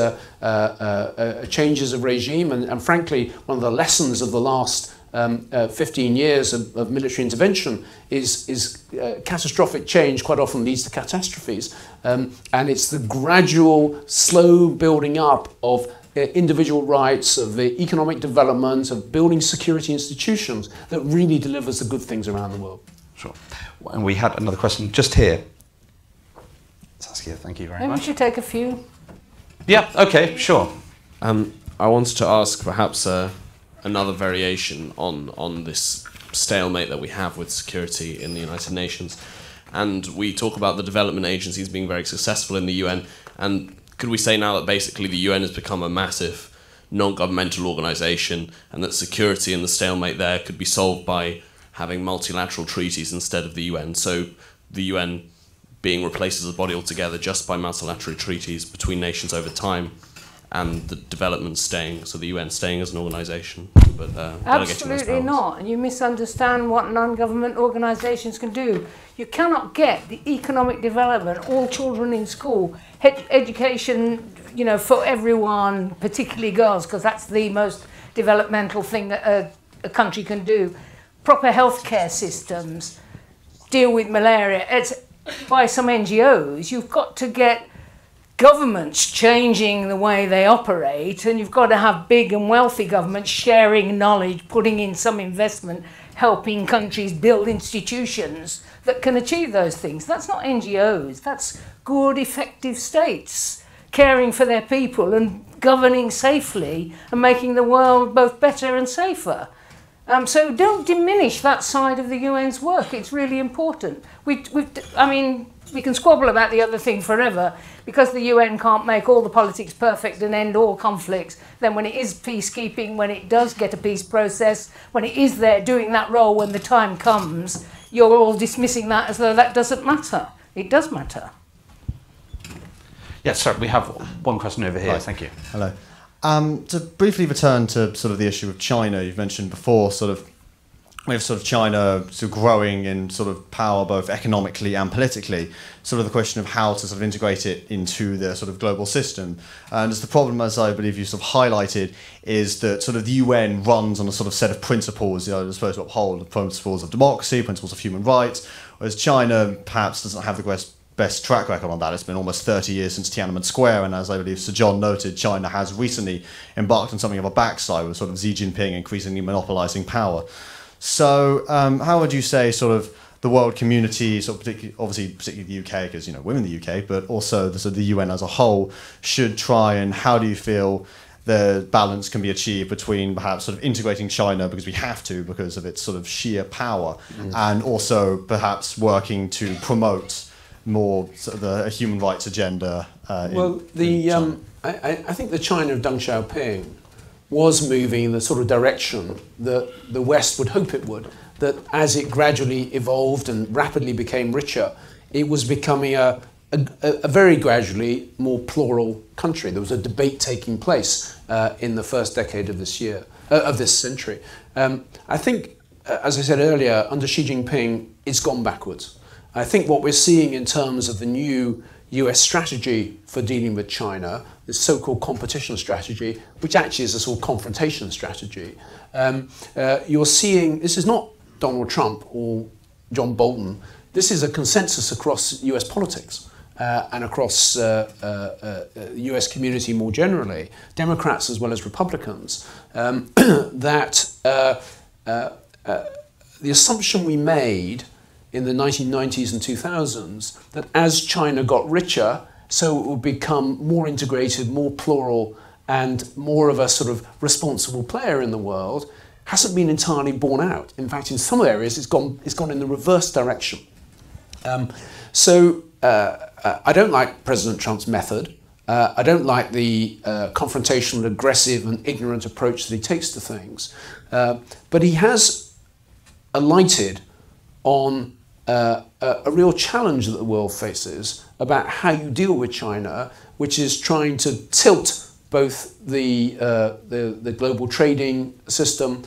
A: changes of regime, and frankly, one of the lessons of the last 15 years of military intervention is catastrophic change quite often leads to catastrophes. And it's the gradual, slow building up of individual rights, of the economic development, of building security institutions that really delivers the good things around the world.
B: Sure. And we had another question just here. Saskia, thank you very much.
C: Maybe we should take a few.
B: Yeah, okay, sure.
J: I wanted to ask perhaps another variation on this stalemate that we have with security in the United Nations. And we talk about the development agencies being very successful in the UN. And could we say now that basically the UN has become a massive non-governmental organisation and that security and the stalemate there could be solved by having multilateral treaties instead of the UN? So the UN being replaced as a body altogether just by multilateral treaties between nations over time, and the development staying, so the UN staying as an organisation. But
C: absolutely not. And you misunderstand what non-government organisations can do. You cannot get the economic development, all children in school, education, you know, for everyone, particularly girls, because that's the most developmental thing that a country can do. Proper healthcare systems, deal with malaria. It's by some NGOs. You've got to get governments changing the way they operate, and you've got to have big and wealthy governments sharing knowledge, putting in some investment, helping countries build institutions that can achieve those things. That's not NGOs, that's good, effective states caring for their people and governing safely and making the world both better and safer. So don't diminish that side of the UN's work. It's really important. I mean, we can squabble about the other thing forever. Because the UN can't make all the politics perfect and end all conflicts, then when it is peacekeeping, when it does get a peace process, when it is there doing that role when the time comes, you're all dismissing that as though that doesn't matter. It does matter.
B: Yes, sir, we have one question over here.
K: Hi.
B: Thank you.
K: Hello. To briefly return to sort of the issue of China, you've mentioned before, sort of we have sort of China sort of growing in sort of power both economically and politically. Sort of the question of how to sort of integrate it into the sort of global system. And as the problem, as I believe you sort of highlighted, is that sort of the UN runs on a sort of set of principles, you know, supposed to uphold the principles of democracy, principles of human rights, whereas China perhaps doesn't have the best track record on that. It's been almost 30 years since Tiananmen Square, and as I believe Sir John noted, China has recently embarked on something of a backside with sort of Xi Jinping increasingly monopolising power. So how would you say sort of the world community, sort of particularly the UK, because, you know, we're in the UK, but also the UN as a whole should try, and how do you feel the balance can be achieved between perhaps sort of integrating China because we have to because of its sort of sheer power, and also perhaps working to promote more sort of the human rights agenda?
A: Well, I think the China of Deng Xiaoping was moving in the sort of direction that the West would hope it would, that as it gradually evolved and rapidly became richer, it was becoming a very gradually more plural country. There was a debate taking place in the first decade of this century. I think, as I said earlier, under Xi Jinping, it's gone backwards. I think what we're seeing in terms of the new US strategy for dealing with China, this so-called competition strategy, which actually is a sort of confrontation strategy, you're seeing, this is not Donald Trump or John Bolton, this is a consensus across US politics and across US community more generally, Democrats as well as Republicans, that the assumption we made in the 1990s and 2000s, that as China got richer, so it would become more integrated, more plural, and more of a sort of responsible player in the world hasn't been entirely borne out. In fact, in some areas, it's gone in the reverse direction. I don't like President Trump's method. I don't like the confrontational, aggressive and ignorant approach that he takes to things. But he has alighted on a real challenge that the world faces about how you deal with China, which is trying to tilt both the global trading system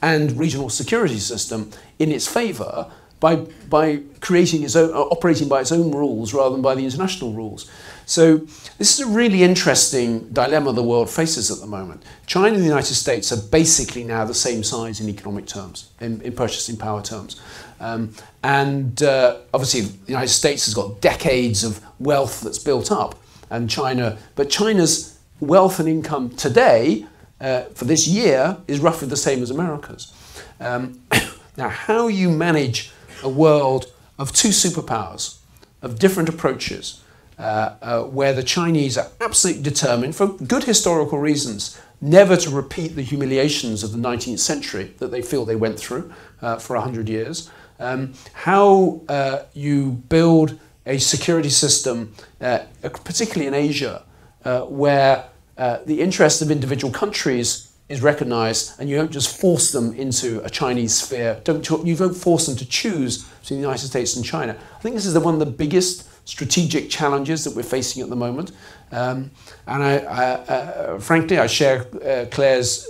A: and regional security system in its favour by creating its own, operating by its own rules rather than by the international rules. So this is a really interesting dilemma the world faces at the moment. China and the United States are basically now the same size in economic terms, in purchasing power terms. Obviously the United States has got decades of wealth that's built up, and but China's wealth and income today for this year is roughly the same as America's. Now, how you manage a world of two superpowers, of different approaches, where the Chinese are absolutely determined, for good historical reasons, never to repeat the humiliations of the 19th century that they feel they went through for 100 years. How you build a security system, particularly in Asia, where the interest of individual countries is recognised, and you don't just force them into a Chinese sphere. You don't force them to choose between the United States and China. I think this is one of the biggest strategic challenges that we're facing at the moment. Frankly, I share Claire's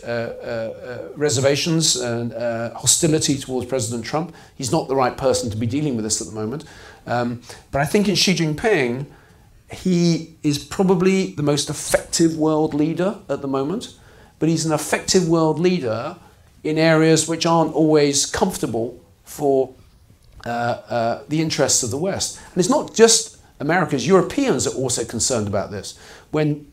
A: reservations and hostility towards President Trump. He's not the right person to be dealing with this at the moment. But I think in Xi Jinping, he is probably the most effective world leader at the moment. But he's an effective world leader in areas which aren't always comfortable for the interests of the West. And it's not just Americans. Europeans are also concerned about this. When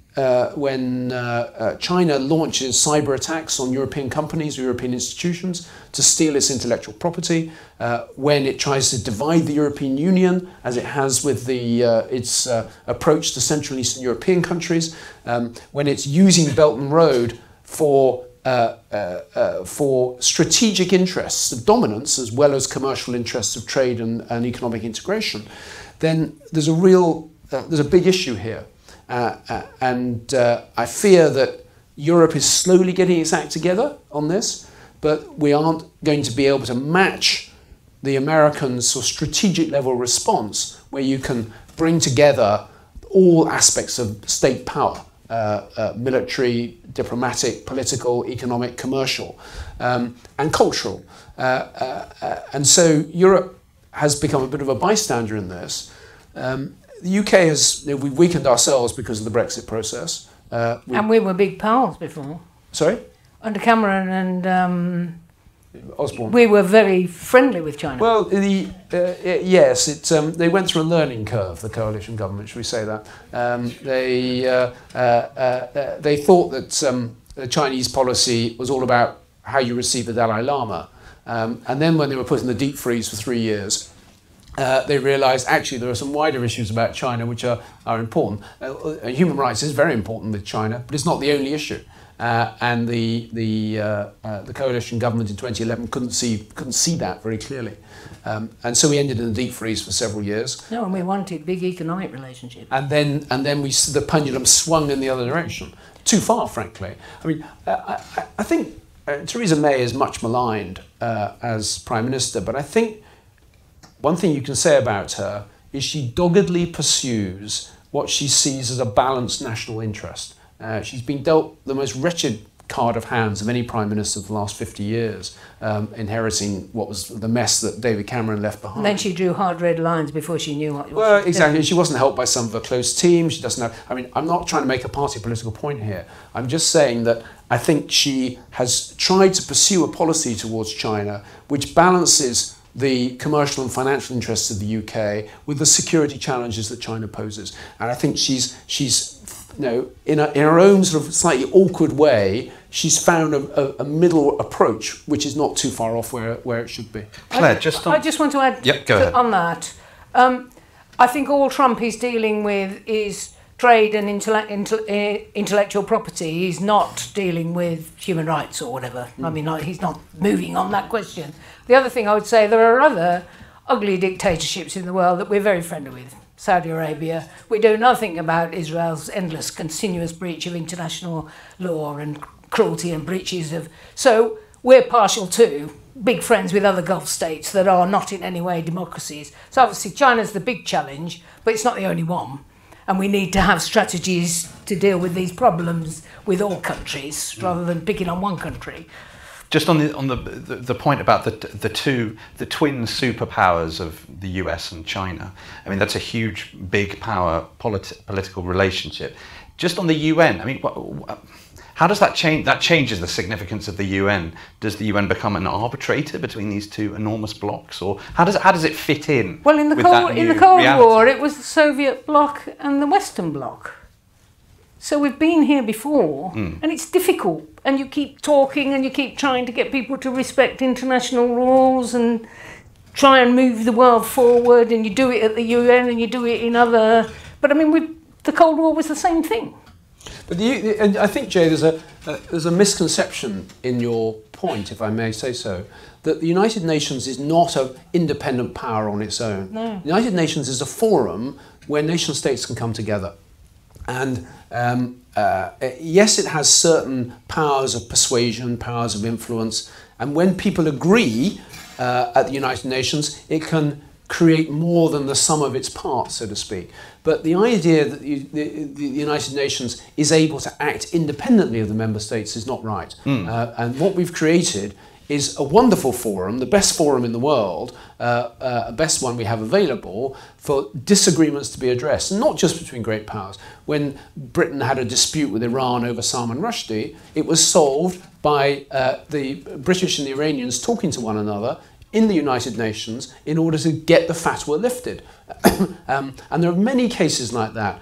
A: China launches cyber attacks on European companies or European institutions to steal its intellectual property, when it tries to divide the European Union, as it has with its approach to Central and Eastern European countries, when it's using Belt and Road for strategic interests of dominance as well as commercial interests of trade and economic integration, then there's a big issue here. I fear that Europe is slowly getting its act together on this, but we aren't going to be able to match the Americans' sort of strategic level response, where you can bring together all aspects of state power. Military, diplomatic, political, economic, commercial, and cultural. And so Europe has become a bit of a bystander in this. The UK has, we've weakened ourselves because of the Brexit process.
C: And we were big pals before.
A: Sorry?
C: Under Cameron and
A: Osborne.
C: We were very friendly with China.
A: Well, yes, they went through a learning curve, the coalition government, should we say that. They thought that the Chinese policy was all about how you receive the Dalai Lama. And then when they were put in the deep freeze for 3 years, they realised actually there are some wider issues about China which are important. Human rights is very important with China, but it's not the only issue. And the coalition government in 2011 couldn't see that very clearly, and so we ended in a deep freeze for several years.
C: No, and we wanted big economic relationships.
A: And then the pendulum swung in the other direction, too far, frankly. I mean, I think Theresa May is much maligned as Prime Minister, but I think one thing you can say about her is she doggedly pursues what she sees as a balanced national interest. She's been dealt the most wretched card of hands of any Prime Minister of the last 50 years, inheriting what was the mess that David Cameron left behind.
C: And then she drew hard red lines before she knew what.
A: Well, exactly. She wasn't helped by some of her close team. She doesn't have. I mean, I'm not trying to make a party political point here. I'm just saying that I think she has tried to pursue a policy towards China which balances the commercial and financial interests of the UK with the security challenges that China poses. And I think she's in her own sort of slightly awkward way, she's found a middle approach which is not too far off where it should be.
B: Claire,
C: I just want to add
B: go ahead.
C: on that. I think all Trump is dealing with is trade and intellectual property. He's not dealing with human rights or whatever. I mean, he's not moving on that question. The other thing I would say, there are other ugly dictatorships in the world that we're very friendly with. Saudi Arabia. We do nothing about Israel's endless, continuous breach of international law and cruelty and breaches of... So we're partial to, big friends with other Gulf states that are not in any way democracies. So obviously China's the big challenge, but it's not the only one. And we need to have strategies to deal with these problems with all countries rather than picking on one country.
B: Just on the point about the twin superpowers of the US and China, I mean, that's a huge, big power political relationship. Just on the UN, I mean, how does that change? That changes the significance of the UN. Does the UN become an arbitrator between these two enormous blocs, or how does it fit in?
C: Well, in the Cold War, it was the Soviet bloc and the Western bloc. So we've been here before, and it's difficult. And you keep talking and you keep trying to get people to respect international rules and try and move the world forward, and you do it at the UN and you do it in other... But I mean, the Cold War was the same thing.
A: But and I think, Jay, there's a misconception in your point, if I may say so, that the United Nations is not an independent power on its own.
C: No.
A: The United Nations is a forum where nation states can come together. And yes, it has certain powers of persuasion, powers of influence, and when people agree at the United Nations, it can create more than the sum of its parts, so to speak. But the idea that the United Nations is able to act independently of the member states is not right. And what we've created is a wonderful forum, the best forum in the world, best one we have available for disagreements to be addressed, and not just between great powers. When Britain had a dispute with Iran over Salman Rushdie, it was solved by the British and the Iranians talking to one another in the United Nations in order to get the fatwa lifted. And there are many cases like that.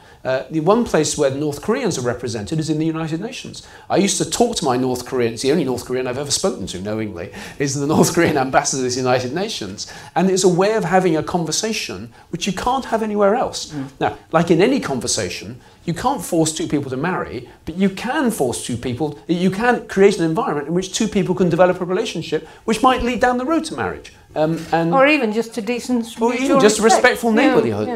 A: The one place where North Koreans are represented is in the United Nations. I used to talk to my North Koreans, the only North Korean I've ever spoken to knowingly is the North Korean ambassador to the United Nations. And it's a way of having a conversation which you can't have anywhere else. Now, like in any conversation, you can't force two people to marry, but you can force two people, you can create an environment in which two people can develop a relationship which might lead down the road to marriage.
C: Or even just a decent...
A: Or even just a respectful neighbourhood.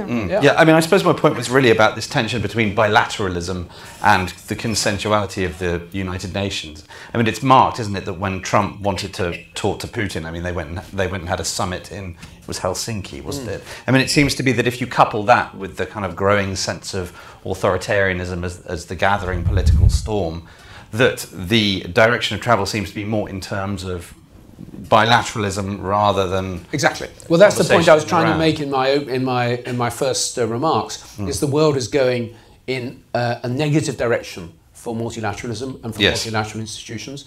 B: Yeah, I mean, I suppose my point was really about this tension between bilateralism and the consensuality of the United Nations. I mean, it's marked, isn't it, that when Trump wanted to talk to Putin, I mean, they went and had a summit in, it was Helsinki, wasn't it? I mean, it seems to be that if you couple that with the kind of growing sense of authoritarianism as the gathering political storm, that the direction of travel seems to be more in terms of bilateralism rather than
A: exactly. Well, that's the point I was trying to make in my first remarks. Is the world is going in a negative direction for multilateralism and for multilateral institutions.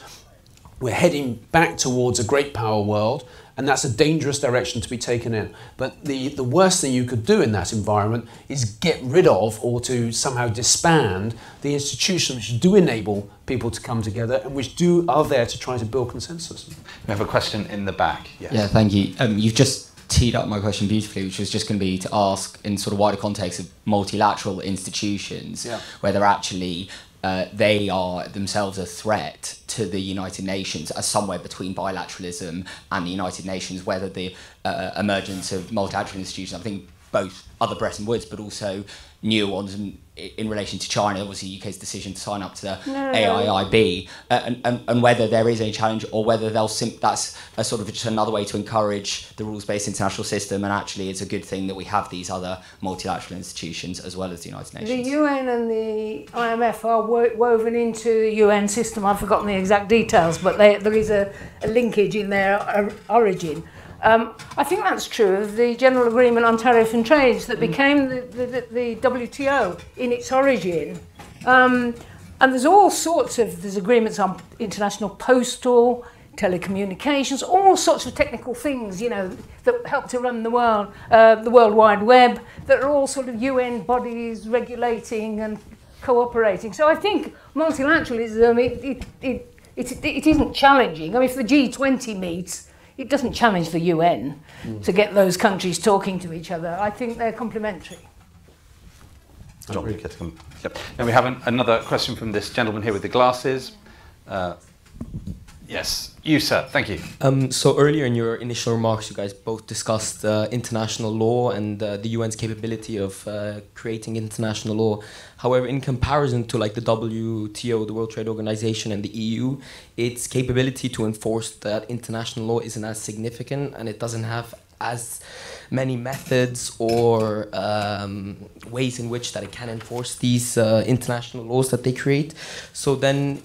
A: We're heading back towards a great power world, and that's a dangerous direction to be taken in. But the worst thing you could do in that environment is get rid of or to somehow disband the institutions which do enable people to come together and which are there to try to build consensus.
B: We have a question in the back. Yes.
L: Yeah, thank you. You've just teed up my question beautifully, which was just going to be to ask in sort of wider context of multilateral institutions, whether actually they are themselves a threat to the United Nations as somewhere between bilateralism and the United Nations, whether the emergence of multilateral institutions, I think both other Bretton Woods, but also new ones in relation to China, obviously UK's decision to sign up to the AIIB, and whether there is any challenge or whether that's a sort of just another way to encourage the rules-based international system, and actually it's a good thing that we have these other multilateral institutions as well as the United Nations.
C: The UN and the IMF are woven into the UN system. I've forgotten the exact details, but there is a linkage in their origin. I think that's true of the General Agreement on Tariff and Trade that became the WTO in its origin. And there's all sorts of, there's agreements on international postal, telecommunications, all sorts of technical things, you know, that help to run the world, the World Wide Web, that are all sort of UN bodies regulating and cooperating. So I think multilateralism, it isn't challenging. I mean, if the G20 meets, it doesn't challenge the UN to get those countries talking to each other. I think they're complementary.
B: John, you get to come. Yep. And we have another question from this gentleman here with the glasses. Yes, you, sir. Thank you.
M: So earlier in your initial remarks, you guys both discussed international law and the UN's capability of creating international law. However, in comparison to like the WTO, the World Trade Organization, and the EU, its capability to enforce that international law isn't as significant, and it doesn't have as many methods or ways in which that it can enforce these international laws that they create. So then,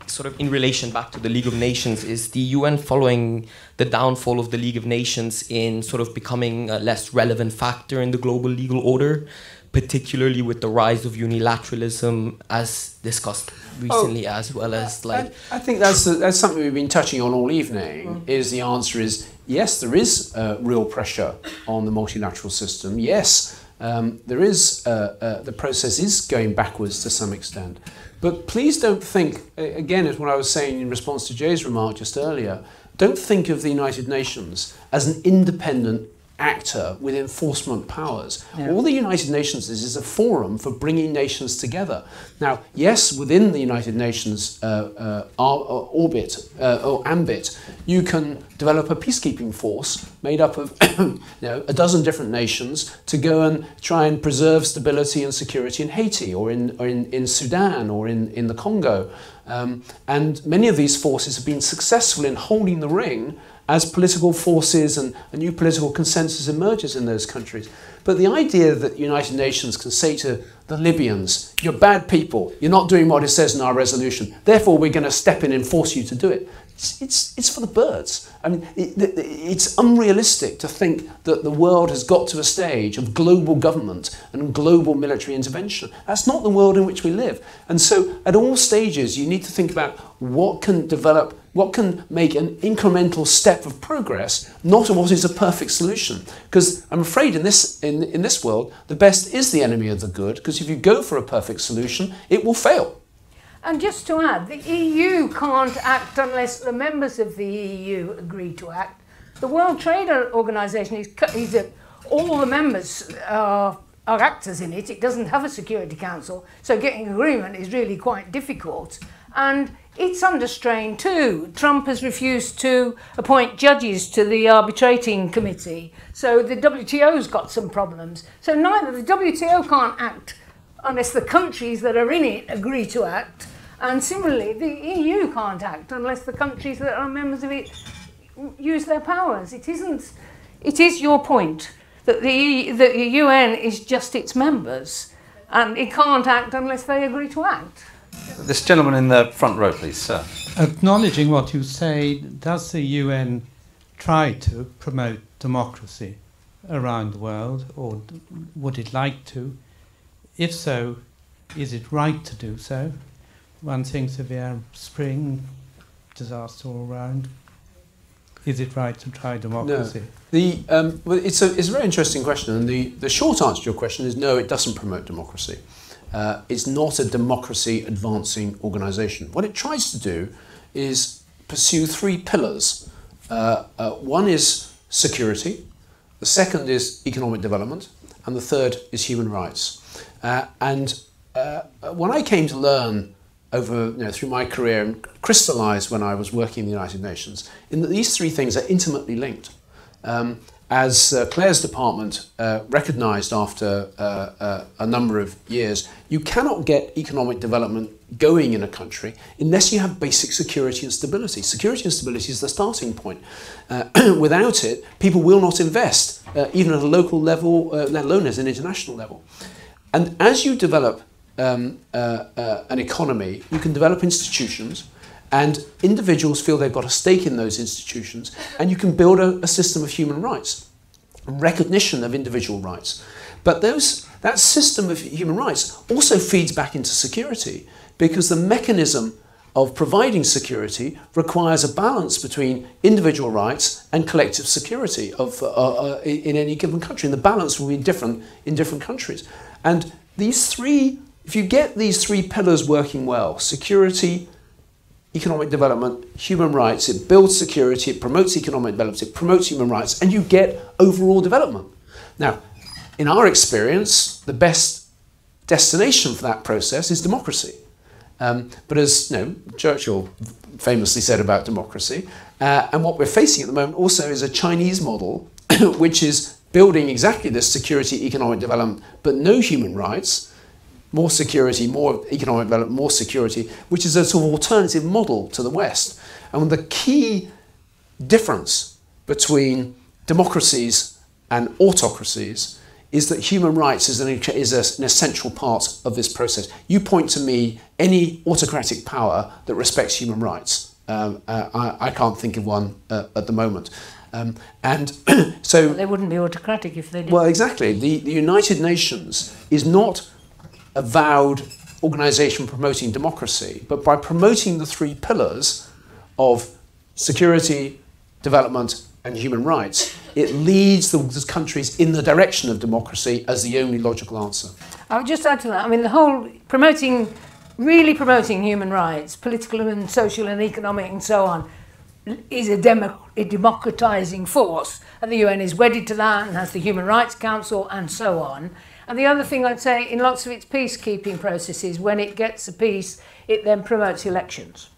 M: sort of in relation back to the League of Nations, is the UN following the downfall of the League of Nations in sort of becoming a less relevant factor in the global legal order, particularly with the rise of unilateralism as discussed recently, as well as like...
A: I think that's something we've been touching on all evening, is the answer is yes, there is real pressure on the multilateral system. Yes, there is, the process is going backwards to some extent. But please don't think, again, as what I was saying in response to Jay's remark just earlier, don't think of the United Nations as an independent actor with enforcement powers. Yeah. All the United Nations is a forum for bringing nations together. Now, yes, within the United Nations orbit or ambit, you can develop a peacekeeping force made up of a dozen different nations to go and try and preserve stability and security in Haiti or in Sudan or in the Congo. And many of these forces have been successful in holding the ring as political forces and a new political consensus emerges in those countries. But the idea that the United Nations can say to the Libyans, you're bad people, you're not doing what it says in our resolution, therefore we're going to step in and force you to do it, it's for the birds. I mean, it's unrealistic to think that the world has got to a stage of global government and global military intervention. That's not the world in which we live. And so at all stages, you need to think about what can develop, what can make an incremental step of progress, not what is a perfect solution. Because I'm afraid in this world, the best is the enemy of the good, because if you go for a perfect solution, it will fail.
C: And just to add, the EU can't act unless the members of the EU agree to act. The World Trade Organization all the members are actors in it. It doesn't have a Security Council, so getting agreement is really quite difficult. And it's under strain too. Trump has refused to appoint judges to the arbitrating committee, so the WTO's got some problems. So neither the WTO can't act unless the countries that are in it agree to act, and similarly the EU can't act unless the countries that are members of it use their powers. It is your point that the UN is just its members, and it can't act unless they agree to act.
B: This gentleman in the front row, please, sir.
N: Acknowledging what you say, does the UN try to promote democracy around the world, or would it like to? If so, is it right to do so? One thinks of the Arab Spring, disaster all around. Is it right to try democracy?
A: No. Well, it's a very interesting question, and the short answer to your question is no, it doesn't promote democracy. It's not a democracy advancing organisation. What it tries to do is pursue three pillars. One is security, the second is economic development, and the third is human rights. When I came to learn through my career and crystallised when I was working in the United Nations, in that these three things are intimately linked. As Claire's department recognised after a number of years, you cannot get economic development going in a country unless you have basic security and stability. Security and stability is the starting point. Without it, people will not invest, even at a local level, let alone at an international level. And as you develop an economy, you can develop institutions, and individuals feel they've got a stake in those institutions, and you can build a system of human rights, recognition of individual rights. But that system of human rights also feeds back into security, because the mechanism of providing security requires a balance between individual rights and collective security in any given country. And the balance will be different in different countries. And these three, if you get these three pillars working well, security, economic development, human rights, it builds security, it promotes economic development, it promotes human rights, and you get overall development. Now, in our experience, the best destination for that process is democracy. But as Churchill famously said about democracy, and what we're facing at the moment also is a Chinese model, which is building exactly this security, economic development, but no human rights, more security, more economic development, more security, which is a sort of alternative model to the West. And the key difference between democracies and autocracies is that human rights is an essential part of this process. You point to me any autocratic power that respects human rights. I can't think of one at the moment. And so...
C: But they wouldn't be autocratic if they did.
A: Well, exactly. The United Nations is not a vowed organisation promoting democracy, but by promoting the three pillars of security, development and human rights, it leads the countries in the direction of democracy as the only logical answer.
C: I would just add to that, I mean, the whole really promoting human rights, political and social and economic and so on, is a democratising force. And the UN is wedded to that and has the Human Rights Council and so on. And the other thing I'd say, in lots of its peacekeeping processes, when it gets a peace, it then promotes elections.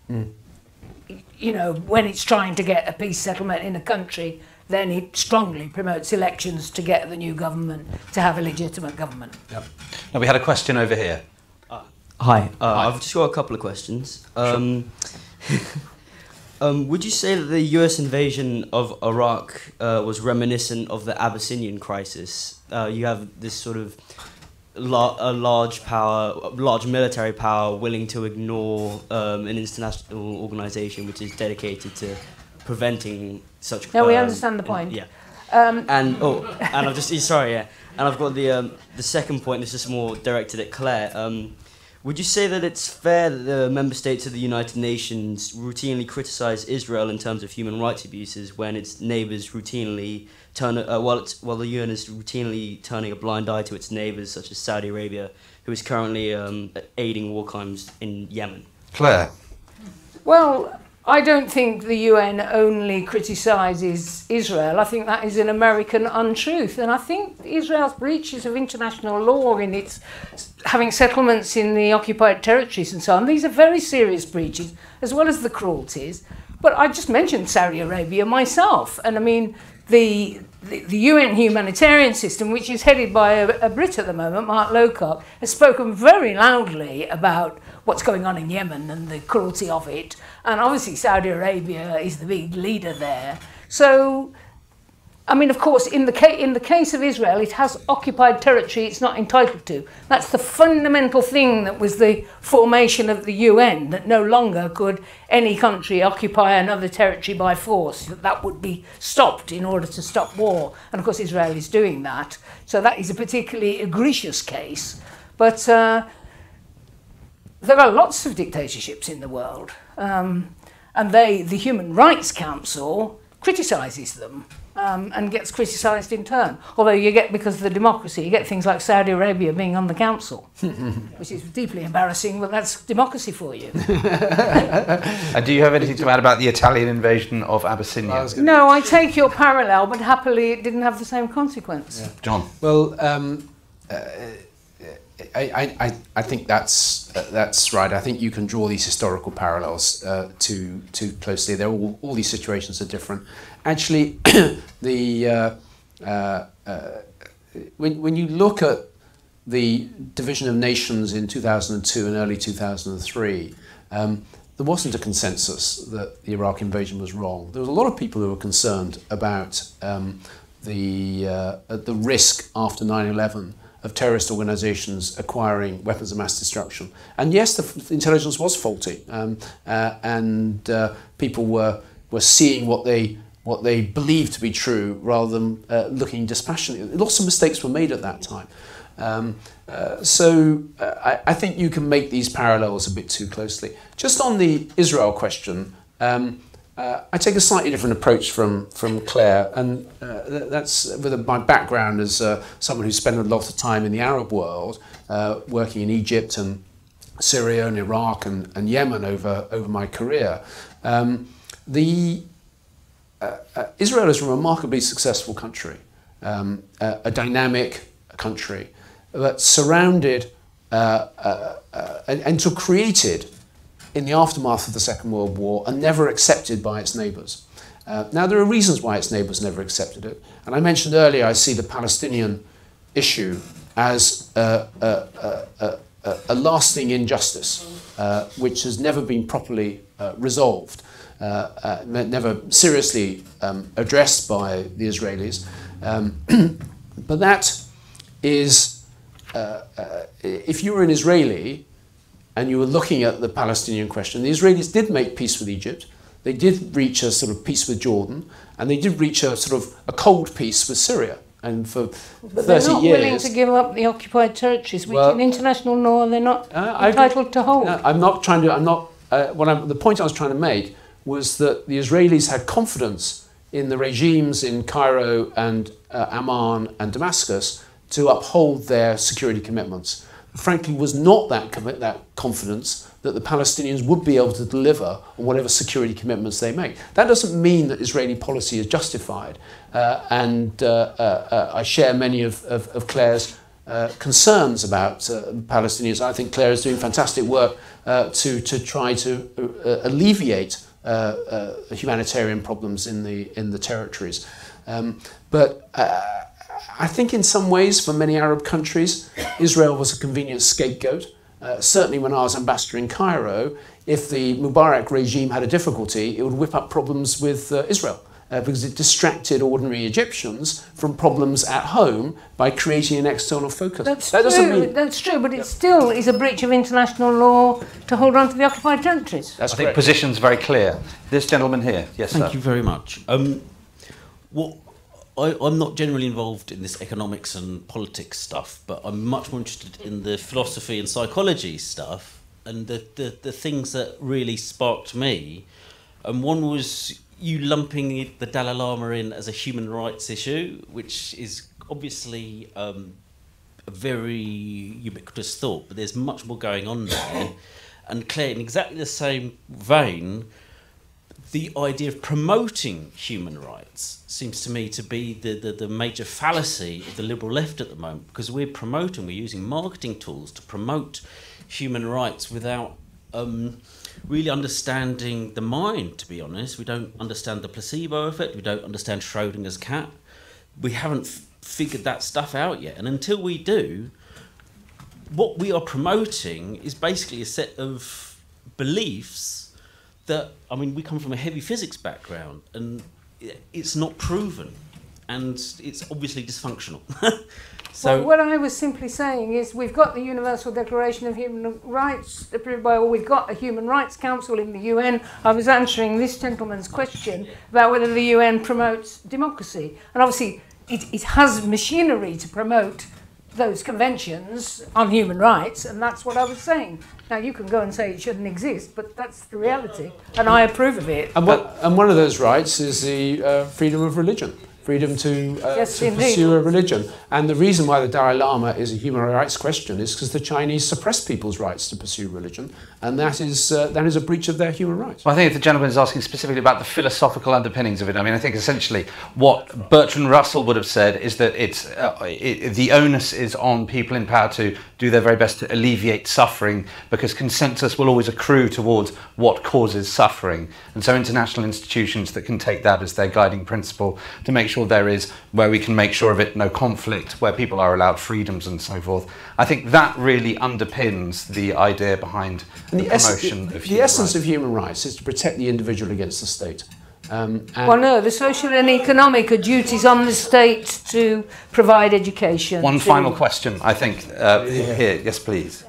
C: You know, when it's trying to get a peace settlement in a country, then it strongly promotes elections to get the new government to have a legitimate government.
B: Yep. Now we had a question over here.
O: Hi. I've just got a couple of questions.
B: Sure.
O: Would you say that the US invasion of Iraq was reminiscent of the Abyssinian crisis? You have this sort of large military power willing to ignore an international organisation which is dedicated to preventing such.
C: No, we understand the point.
O: Yeah. And I've just sorry, yeah. And I've got the second point. This is more directed at Claire. Would you say that it's fair that the member states of the United Nations routinely criticise Israel in terms of human rights abuses when its neighbours routinely while the UN is routinely turning a blind eye to its neighbours, such as Saudi Arabia, who is currently aiding war crimes in Yemen?
B: Claire?
C: Well, I don't think the UN only criticises Israel. I think that is an American untruth. And I think Israel's breaches of international law in its having settlements in the occupied territories and so on, these are very serious breaches, as well as the cruelties. But I just mentioned Saudi Arabia myself. And I mean, the UN humanitarian system, which is headed by a Brit at the moment, Mark Lowcock, has spoken very loudly about what's going on in Yemen and the cruelty of it. And obviously Saudi Arabia is the big leader there. So, I mean, of course, in the case of Israel, it has occupied territory it's not entitled to. That's the fundamental thing that was the formation of the UN, that no longer could any country occupy another territory by force. That would be stopped in order to stop war. And of course, Israel is doing that. So that is a particularly egregious case. But there are lots of dictatorships in the world. And the Human Rights Council criticises them. And gets criticised in turn. Although you get, because of the democracy, you get things like Saudi Arabia being on the council, which is deeply embarrassing, but that's democracy for you.
B: And do you have anything to add about the Italian invasion of Abyssinia?
C: No, I take your parallel, but happily it didn't have the same consequence.
B: Yeah. John?
A: Well, I think that's right. I think you can draw these historical parallels too closely. They're all these situations are different. Actually, when you look at the division of nations in 2002 and early 2003, there wasn't a consensus that the Iraq invasion was wrong. There was a lot of people who were concerned about the risk after 9/11 of terrorist organisations acquiring weapons of mass destruction. And yes, the intelligence was faulty, and people were seeing what they believed to be true rather than looking dispassionately. Lots of mistakes were made at that time. So I think you can make these parallels a bit too closely. Just on the Israel question, I take a slightly different approach from Claire, and that's with my background as someone who's spent a lot of time in the Arab world, working in Egypt and Syria and Iraq and Yemen over my career. Israel is a remarkably successful country, a dynamic country, but surrounded until created in the aftermath of the Second World War and never accepted by its neighbours. Now, there are reasons why its neighbours never accepted it. And I mentioned earlier, I see the Palestinian issue as a lasting injustice, which has never been properly resolved, never seriously addressed by the Israelis. But that is, if you were an Israeli and you were looking at the Palestinian question, the Israelis did make peace with Egypt. They did reach a sort of peace with Jordan, and they did reach a sort of a cold peace with Syria. And for 30 years...
C: They're not willing to give up the occupied territories, which in international law they're not entitled to hold.
A: I'm not trying to... the point I was trying to make was that the Israelis had confidence in the regimes in Cairo and Amman and Damascus to uphold their security commitments. Frankly, was not that confidence that the Palestinians would be able to deliver on whatever security commitments they make. That doesn't mean that Israeli policy is justified. I share many of Claire's concerns about Palestinians. I think Claire is doing fantastic work to try to alleviate humanitarian problems in the territories. But I think in some ways, for many Arab countries, Israel was a convenient scapegoat. Certainly when I was ambassador in Cairo, if the Mubarak regime had a difficulty, it would whip up problems with Israel because it distracted ordinary Egyptians from problems at home by creating an external focus.
C: That's true, but it still is a breach of international law to hold on to the occupied territories.
B: I think position's very clear. This gentleman here, yes, sir.
P: Thank you very much. I'm not generally involved in this economics and politics stuff, but I'm much more interested in the philosophy and psychology stuff and the things that really sparked me. And one was you lumping the Dalai Lama in as a human rights issue, which is obviously a very ubiquitous thought, but there's much more going on there. And Claire, in exactly the same vein, the idea of promoting human rights seems to me to be the major fallacy of the liberal left at the moment, because we're using marketing tools to promote human rights without really understanding the mind, to be honest. We don't understand the placebo effect, we don't understand Schrodinger's cat. We haven't figured that stuff out yet, and until we do, what we are promoting is basically a set of beliefs that, I mean, we come from a heavy physics background and it's not proven and it's obviously dysfunctional.
C: So what I was simply saying is we've got the Universal Declaration of Human Rights approved by all. We've got a Human Rights Council in the UN. I was answering this gentleman's question about whether the UN promotes democracy. And obviously it has machinery to promote those conventions on human rights, and that's what I was saying. Now, you can go and say it shouldn't exist, but that's the reality, and I approve of it.
A: And one of those rights is the freedom of religion, freedom to pursue a religion. And the reason why the Dalai Lama is a human rights question is because the Chinese suppress people's rights to pursue religion, and that is a breach of their human rights.
B: Well, I think if the gentleman is asking specifically about the philosophical underpinnings of it, I mean, I think essentially what Bertrand Russell would have said is that the onus is on people in power to do their very best to alleviate suffering, because consensus will always accrue towards what causes suffering. And so international institutions that can take that as their guiding principle to make sure there is, where we can make sure of it, no conflict, where people are allowed freedoms and so forth. I think that really underpins the idea behind the promotion of human rights.
A: The essence of human rights is to protect the individual against the state.
C: Well, no, the social and economic are duties on the state to provide education.
B: One final question, I think. Here, yes, please.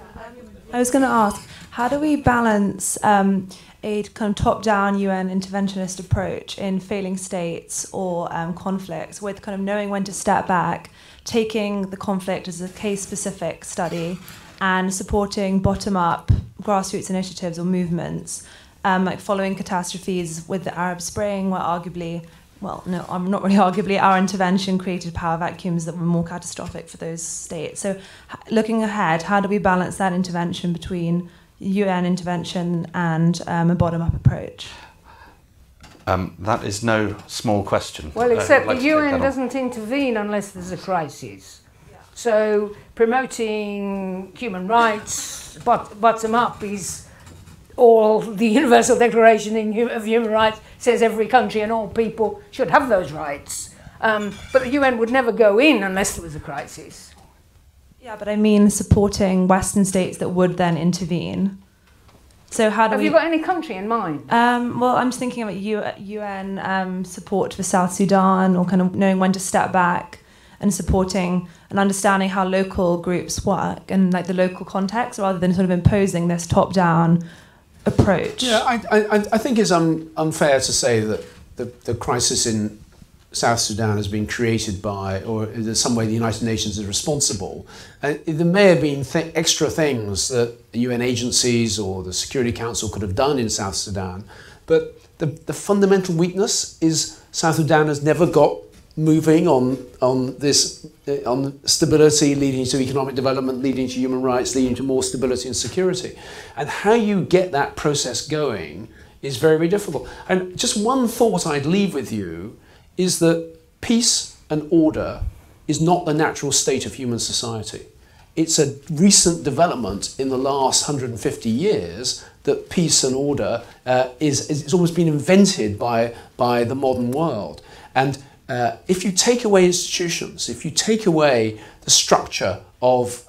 Q: I was going to ask, how do we balance a kind of top-down UN interventionist approach in failing states or conflicts with kind of knowing when to step back, taking the conflict as a case-specific study and supporting bottom-up grassroots initiatives or movements, like following catastrophes with the Arab Spring, where arguably, well, no, I'm not really arguably, our intervention created power vacuums that were more catastrophic for those states. So looking ahead, how do we balance that intervention between UN intervention and a bottom-up approach?
B: That is no small question.
C: Well, except the UN doesn't intervene unless there's a crisis. So promoting human rights bottom up is all the Universal Declaration of Human Rights says every country and all people should have those rights. But the UN would never go in unless there was a crisis.
Q: Yeah, but I mean supporting Western states that would then intervene. So how do
C: Have you got any country in mind?
Q: Well, I'm just thinking about UN support for South Sudan, or kind of knowing when to step back and supporting and understanding how local groups work and like the local context, rather than sort of imposing this top-down approach.
A: Yeah, I think it's unfair to say that the crisis in South Sudan has been created by, or in some way the United Nations is responsible. There may have been extra things that UN agencies or the Security Council could have done in South Sudan, but the fundamental weakness is South Sudan has never got moving on stability, leading to economic development, leading to human rights, leading to more stability and security. And how you get that process going is very, very difficult. And just one thought I'd leave with you is that peace and order is not the natural state of human society. It's a recent development in the last 150 years that peace and order it's almost been invented by the modern world. And if you take away institutions, if you take away the structure of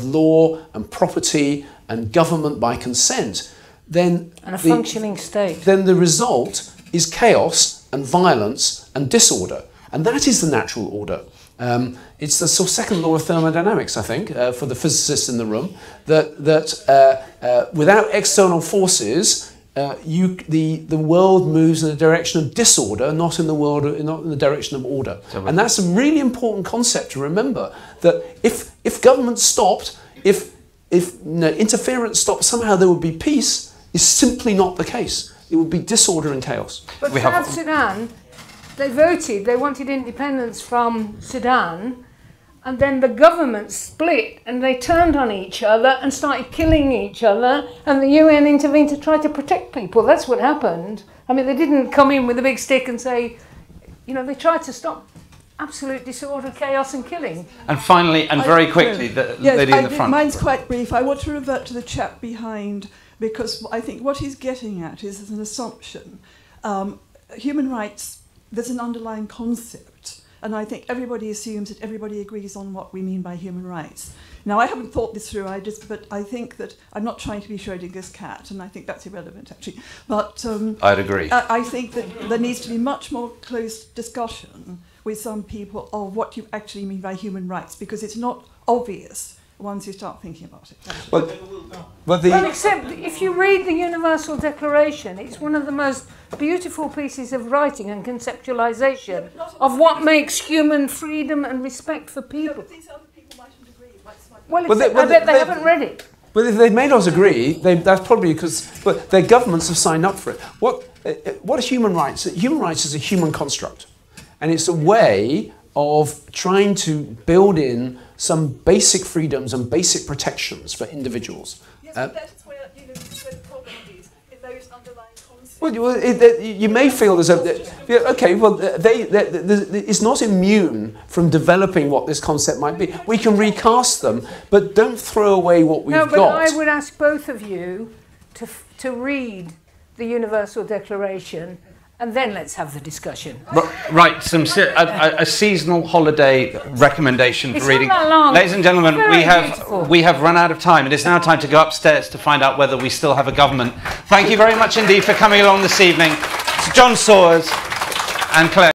A: law and property and government by consent, then
C: and a functioning state,
A: then the result is chaos and violence and disorder, and that is the natural order. It's the sort of second law of thermodynamics, I think, for the physicists in the room, that without external forces, the world moves in the direction of disorder, not in the direction of order. And that's a really important concept to remember, that if government stopped, if interference stopped, somehow there would be peace, is simply not the case. It would be disorder and chaos.
C: But South Sudan, they voted, they wanted independence from Sudan, and then the government split and they turned on each other and started killing each other, and the UN intervened to try to protect people. That's what happened. I mean, they didn't come in with a big stick and say, they tried to stop absolute disorder, chaos and killing.
B: And finally, and very quickly, the lady in the front.
R: Mine's quite brief. I want to revert to the chap behind, because I think what he's getting at is an assumption. Human rights, there's an underlying concept, and I think everybody assumes that everybody agrees on what we mean by human rights. Now, I haven't thought this through, but I think that I'm not trying to be Schrödinger's cat, and I think that's irrelevant, actually. But
B: I'd agree.
R: I think that there needs to be much more close discussion with some people of what you actually mean by human rights, because it's not obvious once you start thinking about it.
C: Well, except if you read the Universal Declaration, it's one of the most beautiful pieces of writing and conceptualization of what makes human freedom and respect for people. But these other people mightn't agree. I bet they haven't read it.
A: Well, if they may not agree, that's probably because their governments have signed up for it. What are human rights? Human rights is a human construct, and it's a way of trying to build in some basic freedoms and basic protections for individuals.
R: Yes, but that's where the problem is, in those underlying concepts.
A: Well, you may feel there's it's not immune from developing what this concept might be. We can recast them, but don't throw away what we've got.
C: No, but I would ask both of you to read the Universal Declaration, and then let's have the discussion.
B: Right, a seasonal holiday recommendation for reading.
C: Not that long.
B: Ladies and gentlemen, we have run out of time. It is now time to go upstairs to find out whether we still have a government. Thank you very much indeed for coming along this evening. It's John Sawers and Claire.